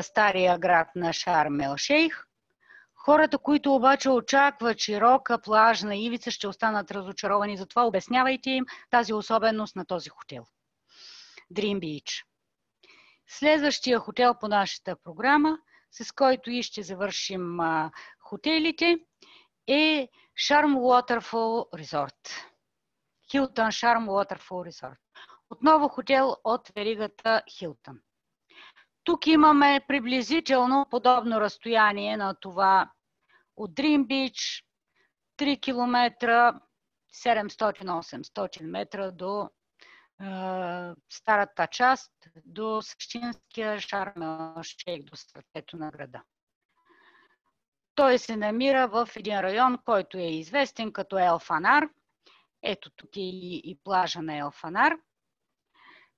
стария град на Шарм ел Шейх. Хората, които обаче очакват широка плажна ивица, ще останат разочаровани. Затова обяснявайте им тази особеност на този хотел. Dream Beach. Следващия хотел по нашата програма, с който и ще завършим хотелите, е Charm Waterfall Resort. Hilton Charm Waterfall Resort. Отново хотел от веригата Hilton. Тук имаме приблизително подобно разстояние на това от Dream Beach, 3 км, 700-800 метра до старата част, до същинския Шарм ел Шейх, до сърцето на града. Той се намира в един район, който е известен като Ел Фанар. Ето тук е и плажа на Ел Фанар.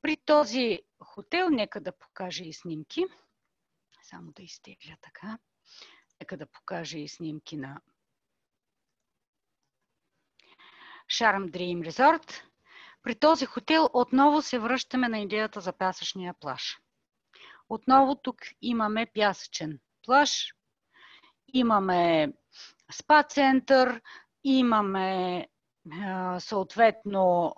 При този хотел, нека да покажа и снимки. Само да изтегля така. Нека да покажа и снимки на Charm Dream Resort. При този хотел отново се връщаме на идеята за пясъчния плаж. Отново тук имаме пясъчен плаж, имаме спа център, имаме съответно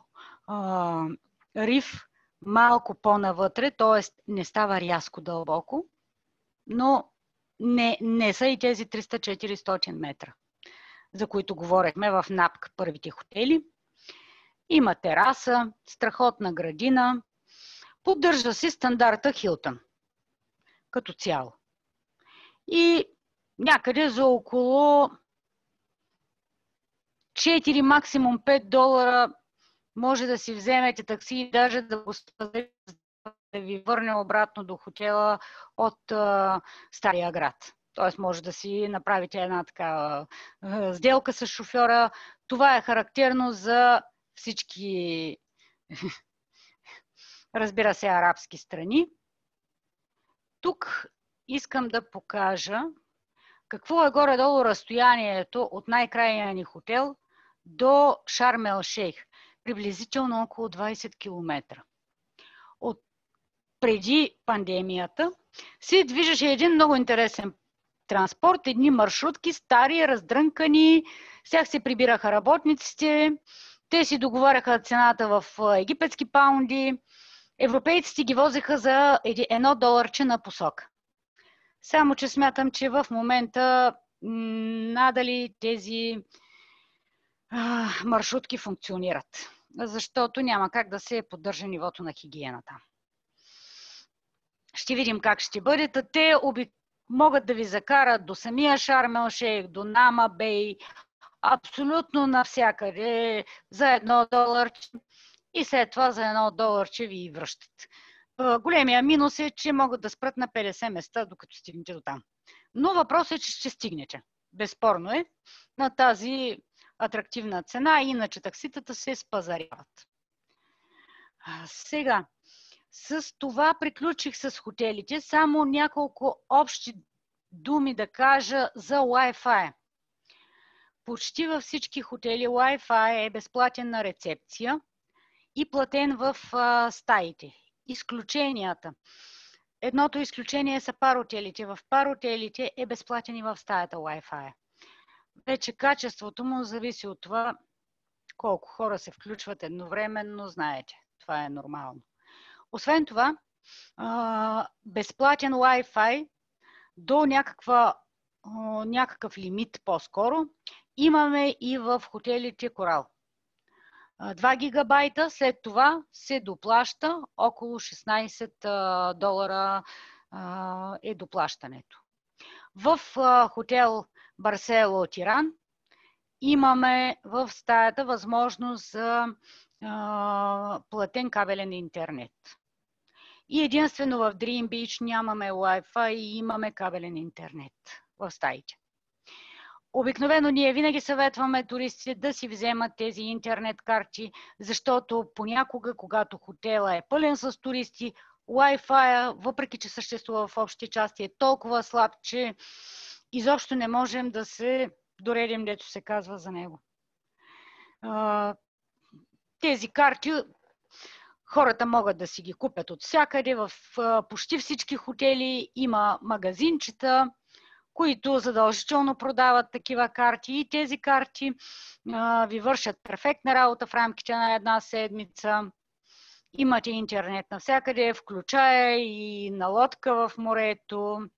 риф малко по-навътре, т.е. не става рязко дълбоко, но не са и тези 300-400 метра, за които говорехме в НАПК първите хотели. Има тераса, страхотна градина, поддържа си стандарта Хилтън като цяло. И някъде за около 4, максимум $5 може да си вземете такси и даже да го спазите, да ви върне обратно до хотела от Стария град. Тоест може да си направите една такава сделка с шофьора. Това е характерно за всички, разбира се, арабски страни. Тук искам да покажа какво е горе-долу разстоянието от най-крайния ни хотел до Шарм ел Шейх. Приблизително около 20 км. От преди пандемията се движеше един много интересен транспорт, едни маршрутки, стари, раздрънкани, всяк се прибираха работниците, те си договаряха цената в египетски паунди, европейците ги возеха за $1 на посока. Само че смятам, че в момента надали тези маршрутки функционират, защото няма как да се поддържа нивото на хигиената. Ще видим как ще бъде. Те могат да ви закарат до самия Шарм ел Шейх, до Нама Бей, абсолютно навсякъде за $1 и след това за $1 ви връщат. Големия минус е, че могат да спрат на 50 места, докато стигнете до там. Но въпросът е, че ще стигнете. Безспорно е на тази атрактивна цена, иначе такситата се спазаряват. Сега, с това приключих с хотелите. Само няколко общи думи да кажа за Wi-Fi. Почти във всички хотели Wi-Fi е безплатен на рецепция и платен в стаите. Изключенията. Едното изключение са паротелите. В паротелите е безплатен и в стаята Wi-Fi. Вече качеството му зависи от това колко хора се включват едновременно, знаете. Това е нормално. Освен това, безплатен Wi-Fi до някакъв лимит по-скоро имаме и в хотелите Корал. 2 гигабайта, след това се доплаща около $16 е доплащането. В хотел Барсело Тиран имаме в стаята възможност за платен кабелен интернет. И единствено в Dream Beach нямаме Wi-Fi и имаме кабелен интернет в стаите. Обикновено ние винаги съветваме туристите да си вземат тези интернет карти, защото понякога, когато хотела е пълен с туристи, Wi-Fi, въпреки че съществува в общи части, е толкова слаб, че изобщо не можем да се доредим, дето се казва за него. Тези карти хората могат да си ги купят от всякъде. В почти всички хотели има магазинчета, които задължително продават такива карти, и тези карти ви вършат перфектна работа в рамките на една седмица. Имате интернет навсякъде, включая и на лодка в морето,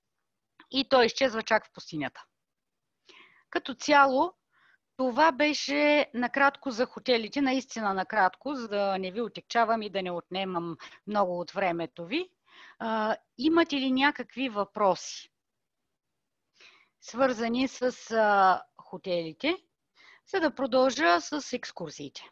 и той изчезва чак в пустинята. Като цяло, това беше накратко за хотелите, наистина накратко, за да не ви отекчавам и да не отнемам много от времето ви. Имате ли някакви въпроси, свързани с хотелите, за да продължа с екскурзиите?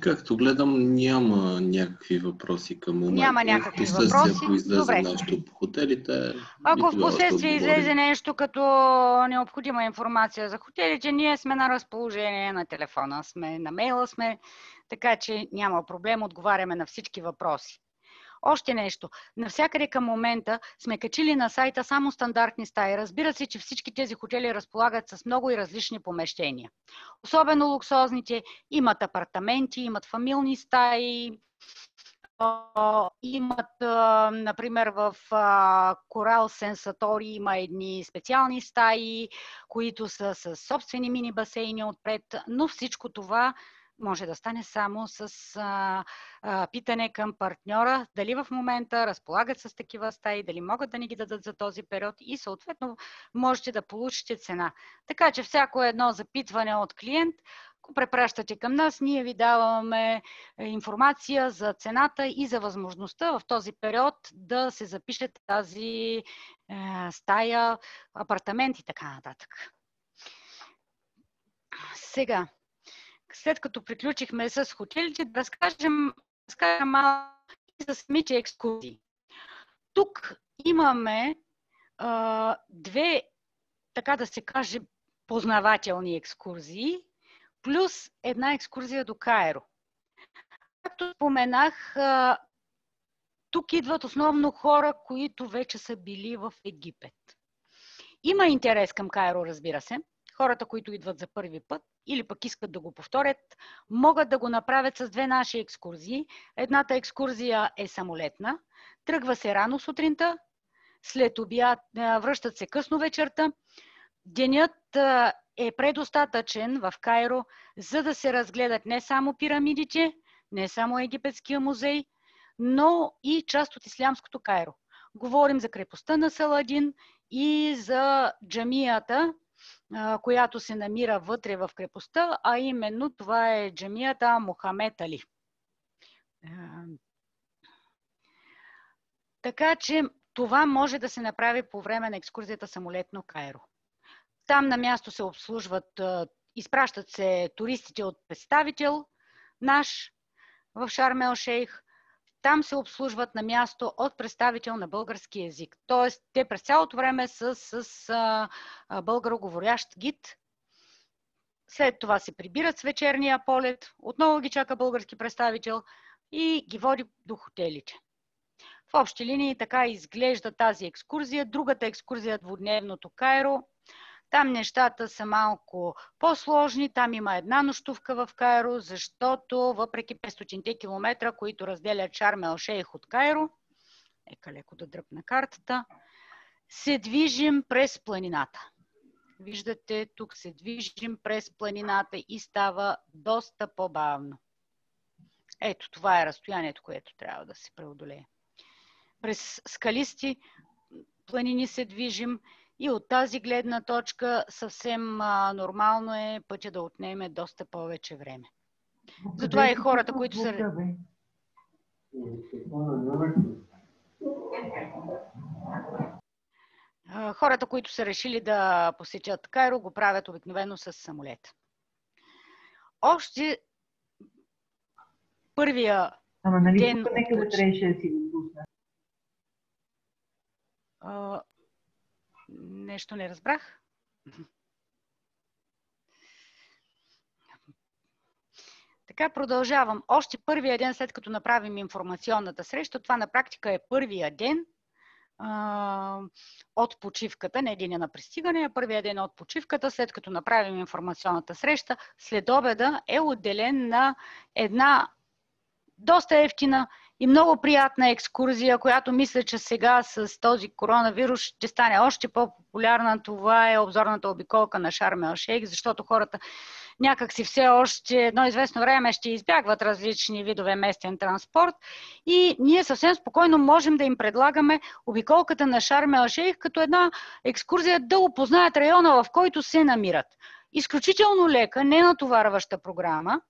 Както гледам, няма някакви въпроси към момента. Няма някакви въпроси. Ако излезе Добре. нещо по хотелите, ако в последствие излезе нещо като необходима информация за хотелите, ние сме на разположение, на телефона сме, на мейла сме, така че няма проблем, отговаряме на всички въпроси. Още нещо. Навсякъде към момента сме качили на сайта само стандартни стаи. Разбира се, че всички тези хотели разполагат с много и различни помещения. Особено луксозните имат апартаменти, имат фамилни стаи, имат, например, в Корал Сенсатори има едни специални стаи, които са с собствени мини басейни отпред, но всичко това може да стане само с питане към партньора, дали в момента разполагат с такива стаи, дали могат да ни ги дадат за този период, и съответно можете да получите цена. Така че всяко едно запитване от клиент го препращате към нас, ние ви даваме информация за цената и за възможността в този период да се запише тази стая, апартамент и така нататък. Сега, след като приключихме с хотелите, да разкажем малко за самите екскурзии. Тук имаме две, така да се каже, познавателни екскурзии, плюс една екскурзия до Кайро. Както споменах, тук идват основно хора, които вече са били в Египет. Има интерес към Кайро, разбира се. Хората, които идват за първи път или пък искат да го повторят, могат да го направят с две наши екскурзии. Едната екскурзия е самолетна. Тръгва се рано сутринта, след обяд връщат се късно вечерта. Денят е предостатъчен в Кайро, за да се разгледат не само пирамидите, не само Египетския музей, но и част от ислямското Кайро. Говорим за крепостта на Саладин и за джамията, която се намира вътре в крепостта, а именно това е джамията Мохамед Али. Така че това може да се направи по време на екскурзията самолетно Кайро. Там на място се обслужват, изпращат се туристите от представител наш в Шарм ел Шейх. Там се обслужват на място от представител на български език. Тоест, те през цялото време са с българоговорящ гид. След това се прибират с вечерния полет, отново ги чака български представител и ги води до хотелите. В общи линии така изглежда тази екскурзия. Другата екскурзия, двудневното Кайро, там нещата са малко по-сложни. Там има една нощувка в Кайро, защото въпреки 500 километра, които разделят Шарм ел Шейх от Кайро, нека леко да дръпна картата, се движим през планината. Виждате, тук се движим през планината и става доста по-бавно. Ето, това е разстоянието, което трябва да се преодолее. През скалисти планини се движим и от тази гледна точка съвсем нормално е пътя да отнеме доста повече време. Затова и хората, които са... Хората, които са решили да посетят Кайро, го правят обикновено с самолет. Още първия ден... тук нека да трябваше да си го пусна. Нещо не разбрах. Така, продължавам. Още първия ден, след като направим информационната среща, това на практика е първия ден от почивката, не деня на пристигане, а първия ден от почивката, след като направим информационната среща, след обеда е отделен на една доста евтина и много приятна екскурзия, която мисля, че сега с този коронавирус ще стане още по-популярна. Това е обзорната обиколка на Шарм ел Шейх, защото хората някак си все още едно известно време ще избягват различни видове местен транспорт и ние съвсем спокойно можем да им предлагаме обиколката на Шарм ел Шейх като една екскурзия да опознаят района, в който се намират. Изключително лека, ненатоварваща програма.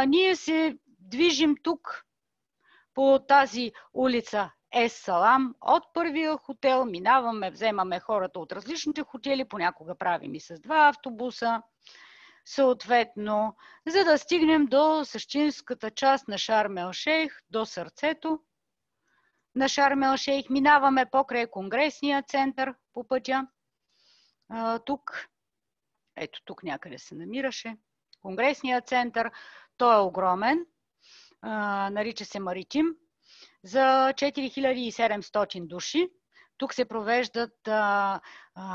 Ние се движим тук по тази улица Ес Салам. От първия хотел минаваме, вземаме хората от различните хотели, понякога правим и с 2 автобуса, съответно, за да стигнем до същинската част на Шарм ел Шейх, до сърцето на Шарм ел Шейх. Минаваме покрай Конгресния център по пътя. Тук, ето тук някъде се намираше Конгресния център. Той е огромен. Нарича се Маритим, за 4700 души. Тук се провеждат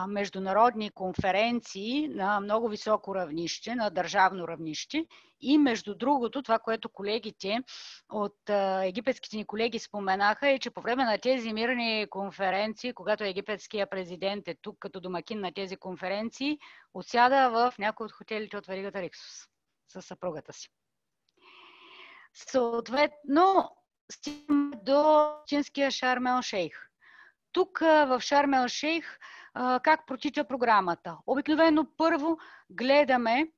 международни конференции на много високо равнище, на държавно равнище. И между другото, това, което колегите от египетските ни колеги споменаха, е, че по време на тези мирни конференции, когато египетския президент е тук като домакин на тези конференции, отсяда в някои от хотелите от веригата Риксос със съпругата си. Съответно, стигаме до истинския Шарм ел Шейх. Тук в Шарм ел Шейх как протича програмата? Обикновено първо гледаме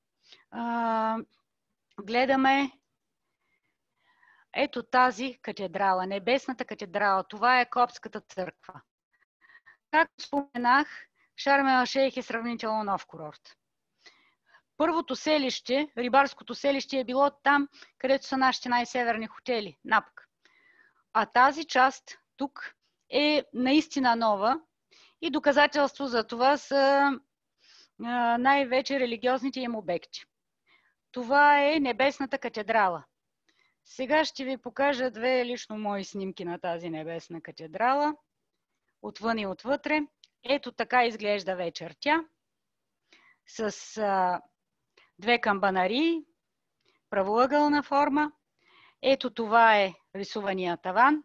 ето тази катедрала, Небесната катедрала. Това е Коптската църква. Както споменах, Шарм ел Шейх е сравнително нов курорт. Първото селище, рибарското селище, е било там, където са нашите най-северни хотели, Напък. А тази част тук е наистина нова и доказателство за това са най-вече религиозните им обекти. Това е Небесната катедрала. Сега ще ви покажа 2 лично мои снимки на тази Небесна катедрала. Отвън и отвътре. Ето така изглежда вечер тя. С 2 камбанарии, правоъгълна форма. Ето това е рисувания таван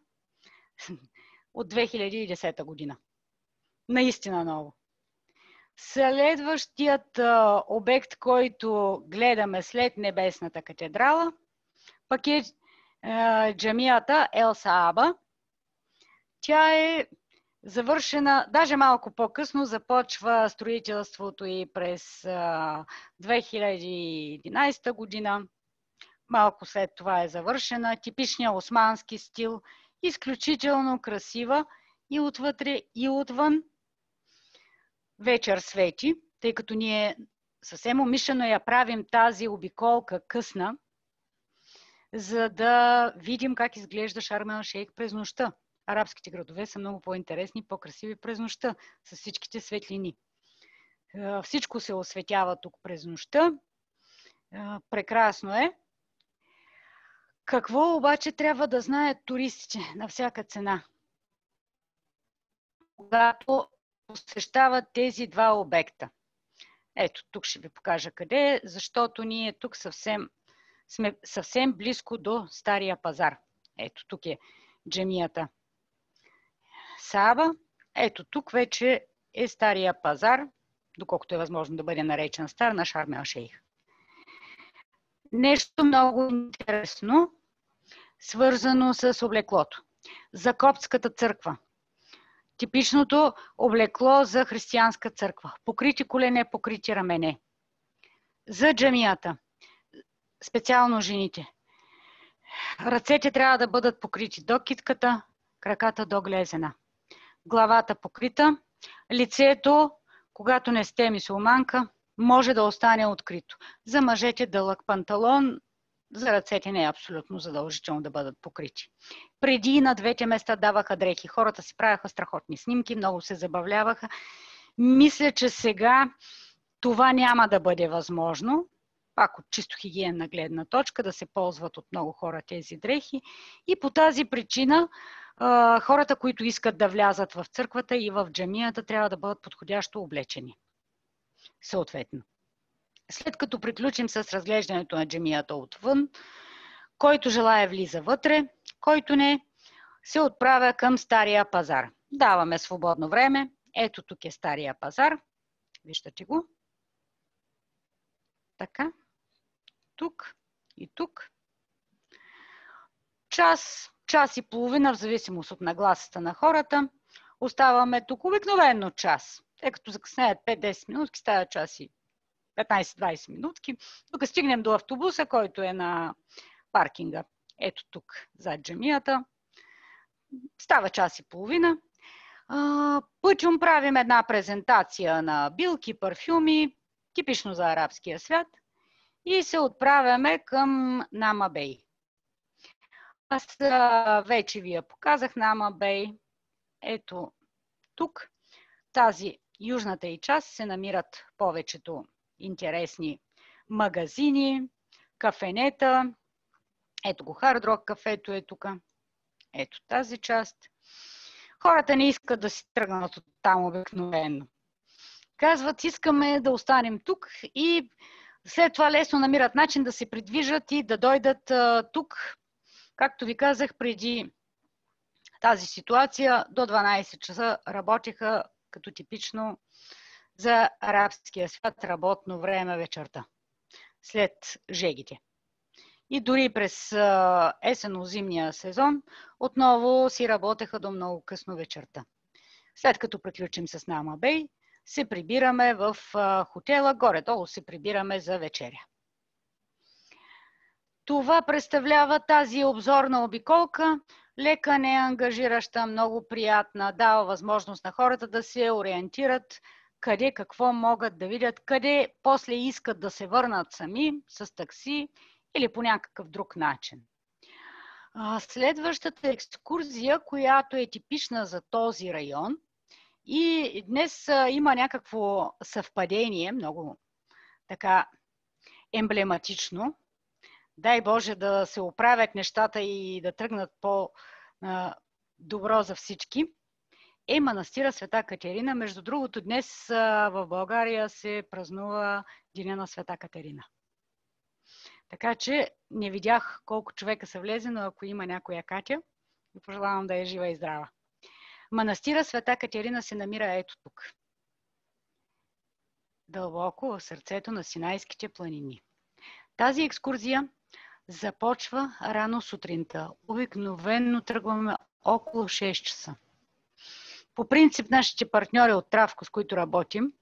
от 2010 година. Наистина ново. Следващият обект, който гледаме след Небесната катедрала, пък е джамията Ел Сааба. Тя е завършена, даже малко по-късно започва строителството и през 2011 година. Малко след това е завършена. Типичният османски стил, изключително красива и отвътре и отвън. Вечер свети, тъй като ние съвсем умишлено я правим тази обиколка късна, за да видим как изглежда Шарм ел Шейх през нощта. Арабските градове са много по-интересни, по-красиви през нощта, с всичките светлини. Всичко се осветява тук през нощта. Прекрасно е. Какво обаче трябва да знаят туристите на всяка цена, когато посещават тези 2 обекта? Ето, тук ще ви покажа къде, защото ние тук сме съвсем близко до Стария пазар. Ето, тук е джамията Сааба. Ето, тук вече е Стария пазар, доколкото е възможно да бъде наречен стар, на Шарм ел Шейх. Нещо много интересно, свързано с облеклото. За коптската църква. Типичното облекло за християнска църква. Покрити колене, покрити рамене. За джамията. Специално жените. Ръцете трябва да бъдат покрити до китката, краката до глезена. Главата покрита. Лицето, когато не сте мюсюлманка, може да остане открито. За мъжете дълъг панталон, за ръцете не е абсолютно задължително да бъдат покрити. Преди на двете места даваха дрехи. Хората си правяха страхотни снимки, много се забавляваха. Мисля, че сега това няма да бъде възможно. Пак от чисто хигиенна гледна точка, да се ползват от много хора тези дрехи. И по тази причина хората, които искат да влязат в църквата и в джамията, трябва да бъдат подходящо облечени. Съответно. След като приключим с разглеждането на джамията отвън, който желая влиза вътре, който не, се отправя към Стария пазар. Даваме свободно време. Ето тук е Стария пазар. Виждате го. Така. Тук и тук. Час и половина, в зависимост от нагласата на хората. Оставаме тук обикновено час. Тъй като закъснеят 5-10 минутки, става час и 15-20 минутки. Тук стигнем до автобуса, който е на паркинга. Ето тук, зад джамията. Става час и половина. Пътем правим една презентация на билки, парфюми, типично за арабския свят. И се отправяме към Нама Бей. Аз вече ви я показах, Нама Бей. Ето тук. Тази южната и част се намират повечето интересни магазини, кафенета. Ето го, Hard Rock кафето е тук. Ето тази част. Хората не искат да си тръгнат от там обикновено. Казват, искаме да останем тук и след това лесно намират начин да се придвижат и да дойдат тук. Както ви казах, преди тази ситуация до 12 часа работеха като типично за арабския свят работно време вечерта, след жегите. И дори през есенно-зимния сезон отново си работеха до много късно вечерта. След като приключим с Нама Бей, се прибираме в хотела, горе-долу се прибираме за вечеря. Това представлява тази обзорна обиколка, лека, неангажираща, много приятна, дава възможност на хората да се ориентират къде какво могат да видят, къде после искат да се върнат сами с такси или по някакъв друг начин. Следващата екскурзия, която е типична за този район, и днес има някакво съвпадение, много така емблематично. Дай Боже да се оправят нещата и да тръгнат по-добро за всички. Е манастира Света Катерина. Между другото, днес в България се празнува Деня на Света Катерина. Така че не видях колко човека са влезе, но ако има някоя Катя, ви пожелавам да е жива и здрава. Манастира Света Катерина се намира ето тук. Дълбоко в сърцето на Синайските планини. Тази екскурзия започва рано сутринта. Обикновено тръгваме около 6 часа. По принцип, нашите партньори от Травко, с които работим,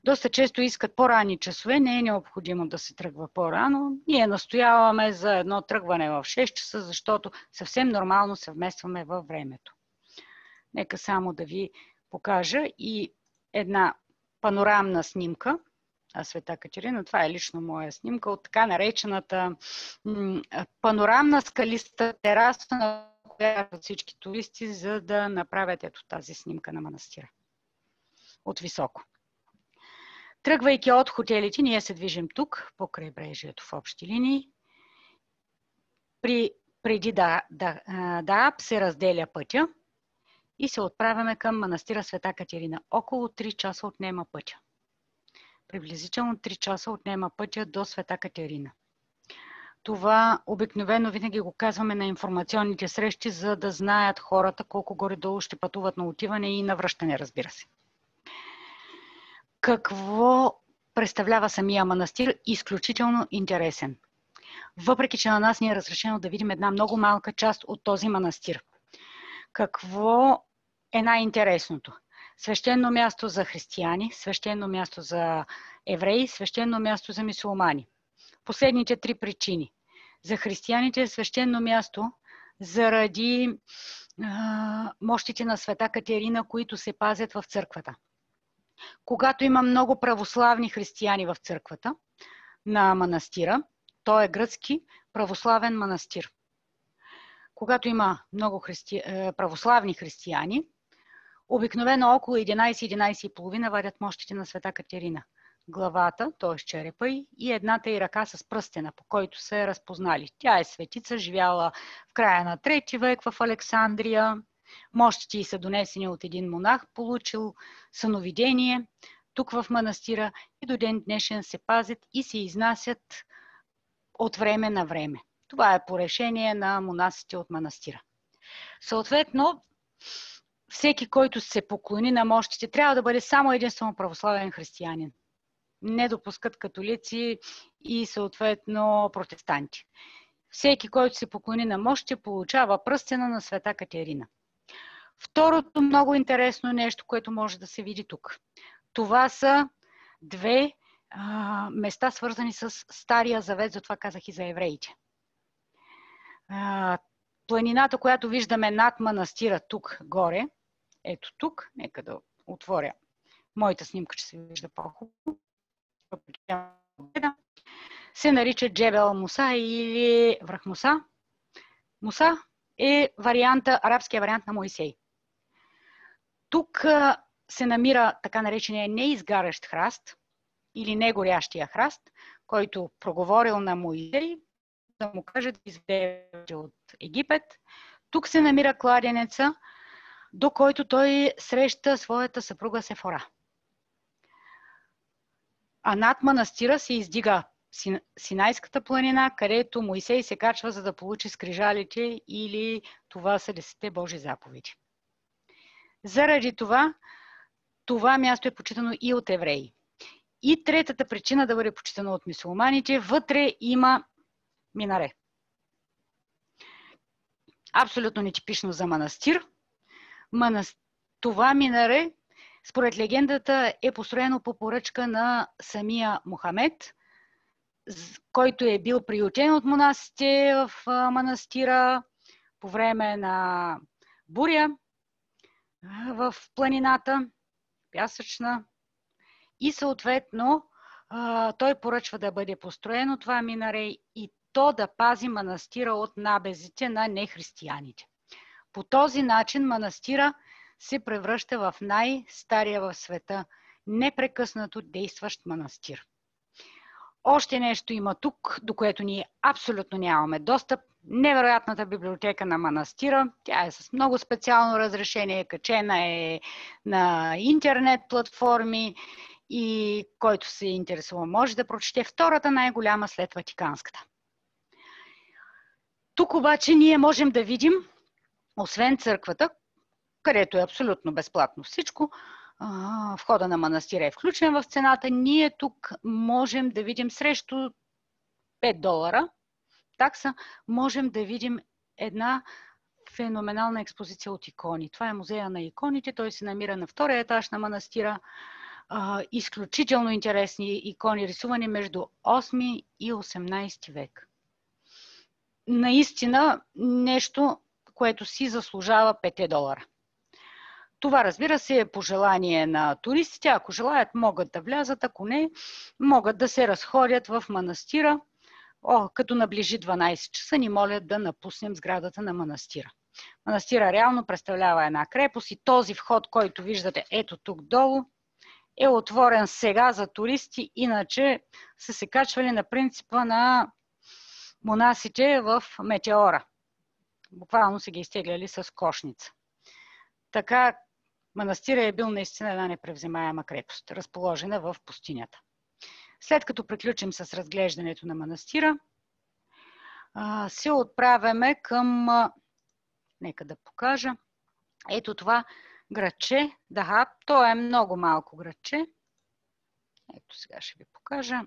доста често искат по-ранни часове. Не е необходимо да се тръгва по-рано. Ние настояваме за едно тръгване в 6 часа, защото съвсем нормално се вместваме във времето. Нека само да ви покажа и една панорамна снимка на Света Катерина. Това е лично моя снимка от така наречената панорамна скалиста тераса, на която всички туристи, за да направят ето тази снимка на манастира. От високо. Тръгвайки от хотелите, ние се движим тук, по крайбрежието в общи линии. Преди Дааб се разделя пътя и се отправяме към манастира Света Катерина. Около 3 часа отнема пътя. Приблизително 3 часа отнема пътя до Света Катерина. Това обикновено винаги го казваме на информационните срещи, за да знаят хората колко горе-долу ще пътуват на отиване и на връщане, разбира се. Какво представлява самия манастир? Изключително интересен. въпреки че на нас ни е разрешено да видим една много малка част от този манастир. Какво е най-интересното? Свещено място за християни, свещено място за евреи, свещено място за мюсюлмани. Последните 3 причини. За християните е свещено място заради мощите на света Катерина, които се пазят в църквата. Когато има много православни християни в църквата на манастира, той е гръцки православен манастир. Когато има много православни християни, обикновено около 11-11,5 вадят мощите на света Катерина. Главата, т.е. черепа и едната й ръка с пръстена, по който са я разпознали. Тя е светица, живяла в края на 3 век в Александрия. Мощите й са донесени от един монах, получил съновидение тук в манастира и до ден днешен се пазят и се изнасят от време на време. Това е по решение на монасите от манастира. Съответно, всеки, който се поклони на мощите, трябва да бъде само единствено православен християнин. Не допускат католици и съответно протестанти. Всеки, който се поклони на мощите, получава пръстена на света Катерина. Второто много интересно нещо, което може да се види тук. Това са 2 места, свързани с Стария завет, затова казах и за евреите. Планината, която виждаме над манастира тук горе, ето тук, нека да отворя моята снимка, че се вижда по-хубаво, се нарича Джебел Муса или връх Муса. Муса е арабския вариант на Моисей. Тук се намира така наречения неизгарящ храст или негорящия храст, който проговорил на Моисей да му каже да изведе от Египет. Тук се намира кладенеца, до който той среща своята съпруга Сефора. А над манастира се издига Синайската планина, където Моисей се качва, за да получи скрижалите, или това са 10 Божи заповеди. Заради това място е почитано и от евреи. И третата причина да бъде почитано от мюсюлманите, вътре има минаре. Абсолютно нетипично за манастир. Това минаре, според легендата, е построено по поръчка на самия Мохамед, който е бил приютен от монасите в манастира по време на буря в планината, пясъчна. И съответно той поръчва да бъде построено това минаре и то да пази манастира от набезите на нехристияните. По този начин манастира се превръща в най-стария в света непрекъснато действащ манастир. Още нещо има тук, до което ние абсолютно нямаме достъп. Невероятната библиотека на манастира. Тя е с много специално разрешение, качена е на интернет платформи и който се интересува може да прочете, втората най-голяма след Ватиканската. Тук обаче ние можем да видим, освен църквата, където е абсолютно безплатно всичко, входа на манастира е включен в цената, ние тук можем да видим срещу $5 такса, можем да видим една феноменална експозиция от икони. Това е музея на иконите, той се намира на 2-я етаж на манастира. Изключително интересни икони, рисувани между 8 и 18 век. Наистина нещо, което си заслужава $5. Това, разбира се, е пожелание на туристите. Ако желаят, могат да влязат, ако не, могат да се разходят в манастира. Като наближи 12 часа, ни молят да напуснем сградата на манастира. Манастира реално представлява една крепост и този вход, който виждате ето тук долу, е отворен сега за туристи, иначе са се качвали на принципа на монасите в метеора. Буквално са ги изтегляли с кошница. Така манастира е бил наистина една непревземаема крепост, разположена в пустинята. След като приключим с разглеждането на манастира, се отправяме към, нека да покажа, ето това градче, Дахаб. То е много малко градче. Ето сега ще ви покажа.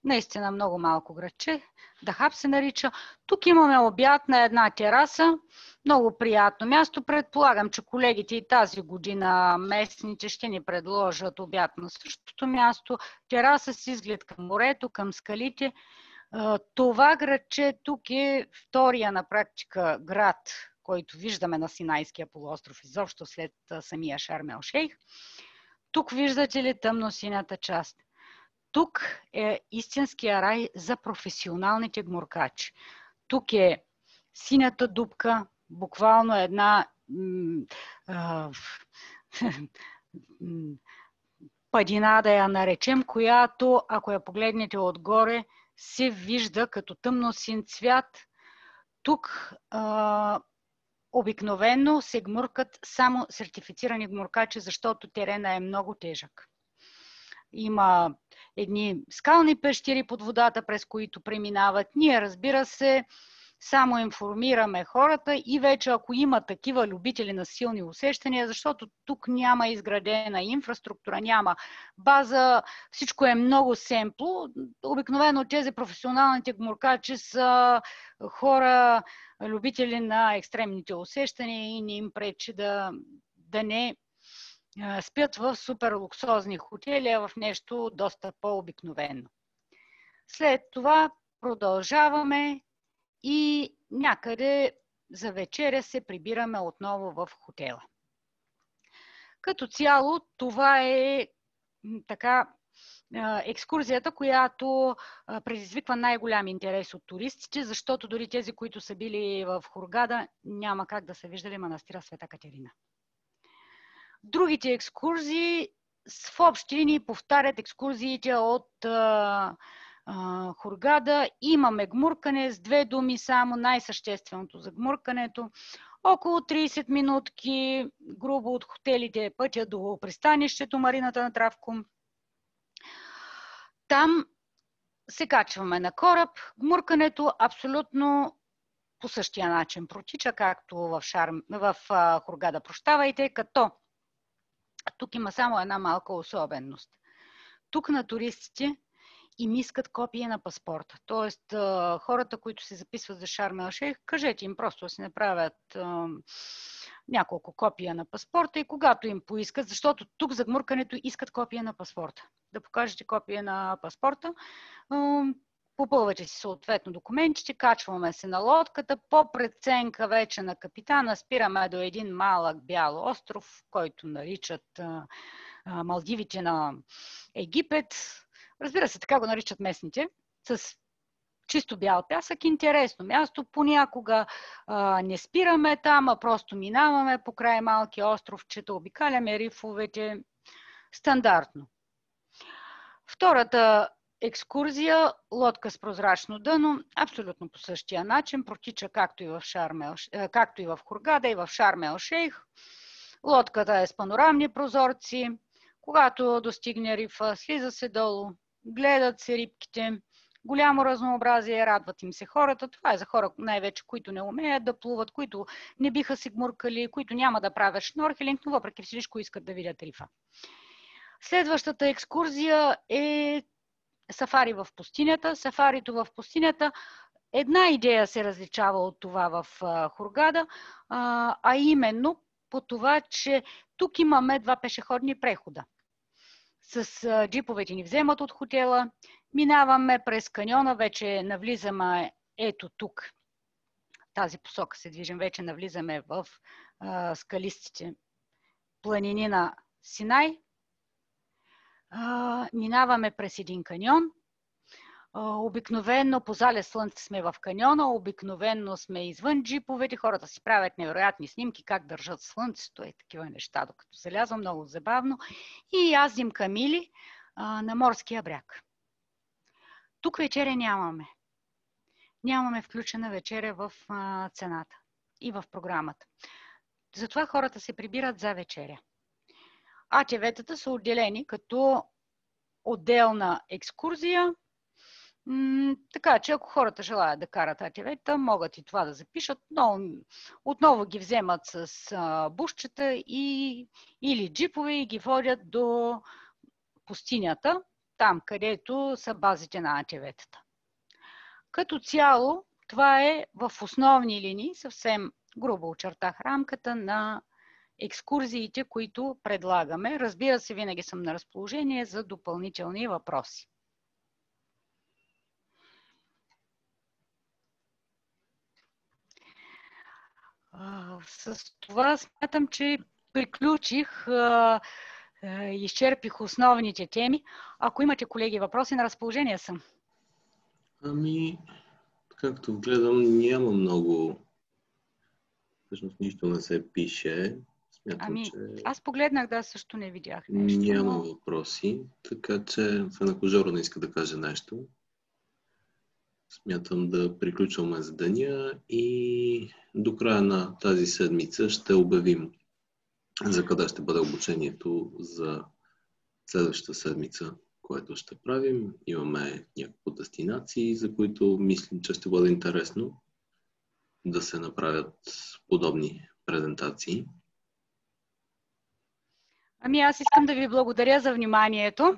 Наистина много малко градче. Дахаб се нарича. Тук имаме обяд на една тераса. Много приятно място. Предполагам, че колегите и тази година местните ще ни предложат обяд на същото място. Тераса с изглед към морето, към скалите. Това градче тук е втория на практика град, който виждаме на Синайския полуостров, изобщо след самия Шарм ел Шейх. Тук виждате ли тъмносинята част? Тук е истинския рай за професионалните гмуркачи. Тук е синята дупка, буквално една падина, да я наречем, която, ако я погледнете отгоре, се вижда като тъмносин цвят. Тук обикновено се гмуркат само сертифицирани гмуркачи, защото терена е много тежък. Има едни скални пещери под водата, през които преминават. Ние, разбира се, само информираме хората и вече ако има такива любители на силни усещания, защото тук няма изградена инфраструктура, няма база, всичко е много семпло. Обикновено тези професионалните гмуркачи са хора, любители на екстремните усещания и не им пречи да не спят в супер луксозни хотели, а в нещо доста по-обикновено. След това продължаваме и някъде за вечеря се прибираме отново в хотела. Като цяло това е така екскурзията, която предизвиква най-голям интерес от туристите, защото дори тези, които са били в Хургада, няма как да са виждали манастира Света Катерина. Другите екскурзии в общи линии повтарят екскурзиите от Хургада. Имаме гмуркане с 2 думи само, най-същественото за гмуркането. Около 30 минутки, грубо от хотелите пътя до пристанището, марината на Травком. Там се качваме на кораб. Гмуркането абсолютно по същия начин протича, както в Хургада, като тук има само една малка особеност. Тук на туристите им искат копия на паспорта. Тоест, хората, които се записват за Шарм ел Шейх, кажете им просто да си направят няколко копия на паспорта и когато им поискат, защото тук за гмуркането искат копия на паспорта. Да покажете копия на паспорта, попълвате си съответно документите, качваме се на лодката, по преценка вече на капитана спираме до един малък бял остров, който наричат Малдивите на Египет. Разбира се, така го наричат местните, с чисто бял пясък. Интересно място, понякога не спираме там, а просто минаваме по край малкия островчета, обикаляме рифовете, стандартно. Втората екскурзия, лодка с прозрачно дъно, абсолютно по същия начин, протича както и в Хургада, и в Шарм ел Шейх. Лодката е с панорамни прозорци. Когато достигне рифа, слиза се долу, гледат се рибките, голямо разнообразие, радват им се хората. Това е за хора най-вече, които не умеят да плуват, които не биха се гмуркали, които няма да правят шнорхелинг, но въпреки всичко искат да видят рифа. Следващата екскурзия е сафари в пустинята. Сафарито в пустинята, една идея се различава от това в Хургада, а именно по това, че тук имаме 2 пешеходни прехода. С джиповете ни вземат от хотела, минаваме през каньона, вече навлизаме ето тук. В тази посока се движим, вече навлизаме в скалистите планини на Синай. Минаваме през един каньон. Обикновено по залез слънце сме в каньона, обикновено сме извън джиповете, хората си правят невероятни снимки как държат слънцето и такива неща, докато залязва, много забавно. И яздим камили на морския бряг. Тук вечеря нямаме. Нямаме включена вечеря в цената и в програмата. Затова хората се прибират за вечеря. АТВ-тата са отделени като отделна екскурзия, така че ако хората желаят да карат АТВ-та, могат и това да запишат, но отново ги вземат с бушчета или джипове и ги водят до пустинята. там, където са базите на АТВ-тата. Като цяло, това е в основни линии, съвсем грубо очертах рамката на екскурзиите, които предлагаме. Разбира се, винаги съм на разположение за допълнителни въпроси. С това смятам, че приключих, изчерпих основните теми. Ако имате, колеги, въпроси, на разположение съм. Ами, както гледам, няма много. Всъщност нищо не се пише. Смятам, че аз погледнах, да, също не видях нещо. няма въпроси, така че ако Жоро не иска да каже нещо, смятам да приключваме за деня и до края на тази седмица ще обявим за къде ще бъде обучението за следващата седмица, което ще правим. Имаме няколко дестинации, за които мислим, че ще бъде интересно да се направят подобни презентации. Аз искам да ви благодаря за вниманието,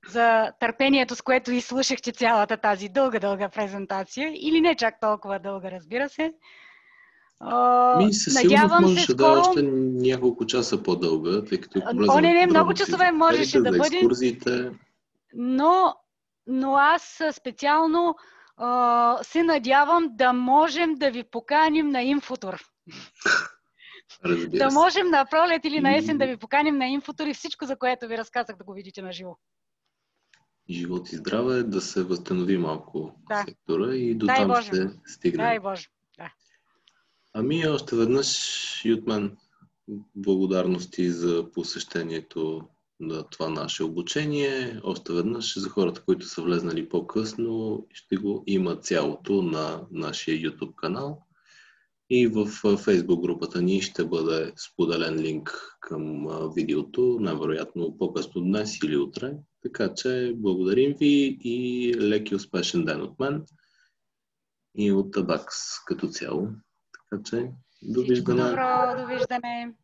за търпението, с което изслушахте цялата тази дълга презентация. Или не чак толкова дълга, разбира се. Със сигурност можеше да е още няколко часа по-дълга, тъй като не, много часове можеше да бъде. Но аз специално се надявам да можем да ви поканим на инфотур. Да можем на пролет или на есен да ви поканим на инфотур и всичко, за което ви разказах, да го видите на живо. Живот и здраве, да се възстанови малко сектора и до там ще стигнем. Дай Боже. Да. Още веднъж и от мен благодарности за посещението на това наше обучение. Още веднъж за хората, които са влезнали по-късно, ще го има цялото на нашия YouTube канал. И в Facebook групата ни ще бъде споделен линк към видеото, най-вероятно по-късно днес или утре. Така че благодарим ви и лек и успешен ден от мен и от Абакс като цяло. Така че довиждане. Добро, довиждане.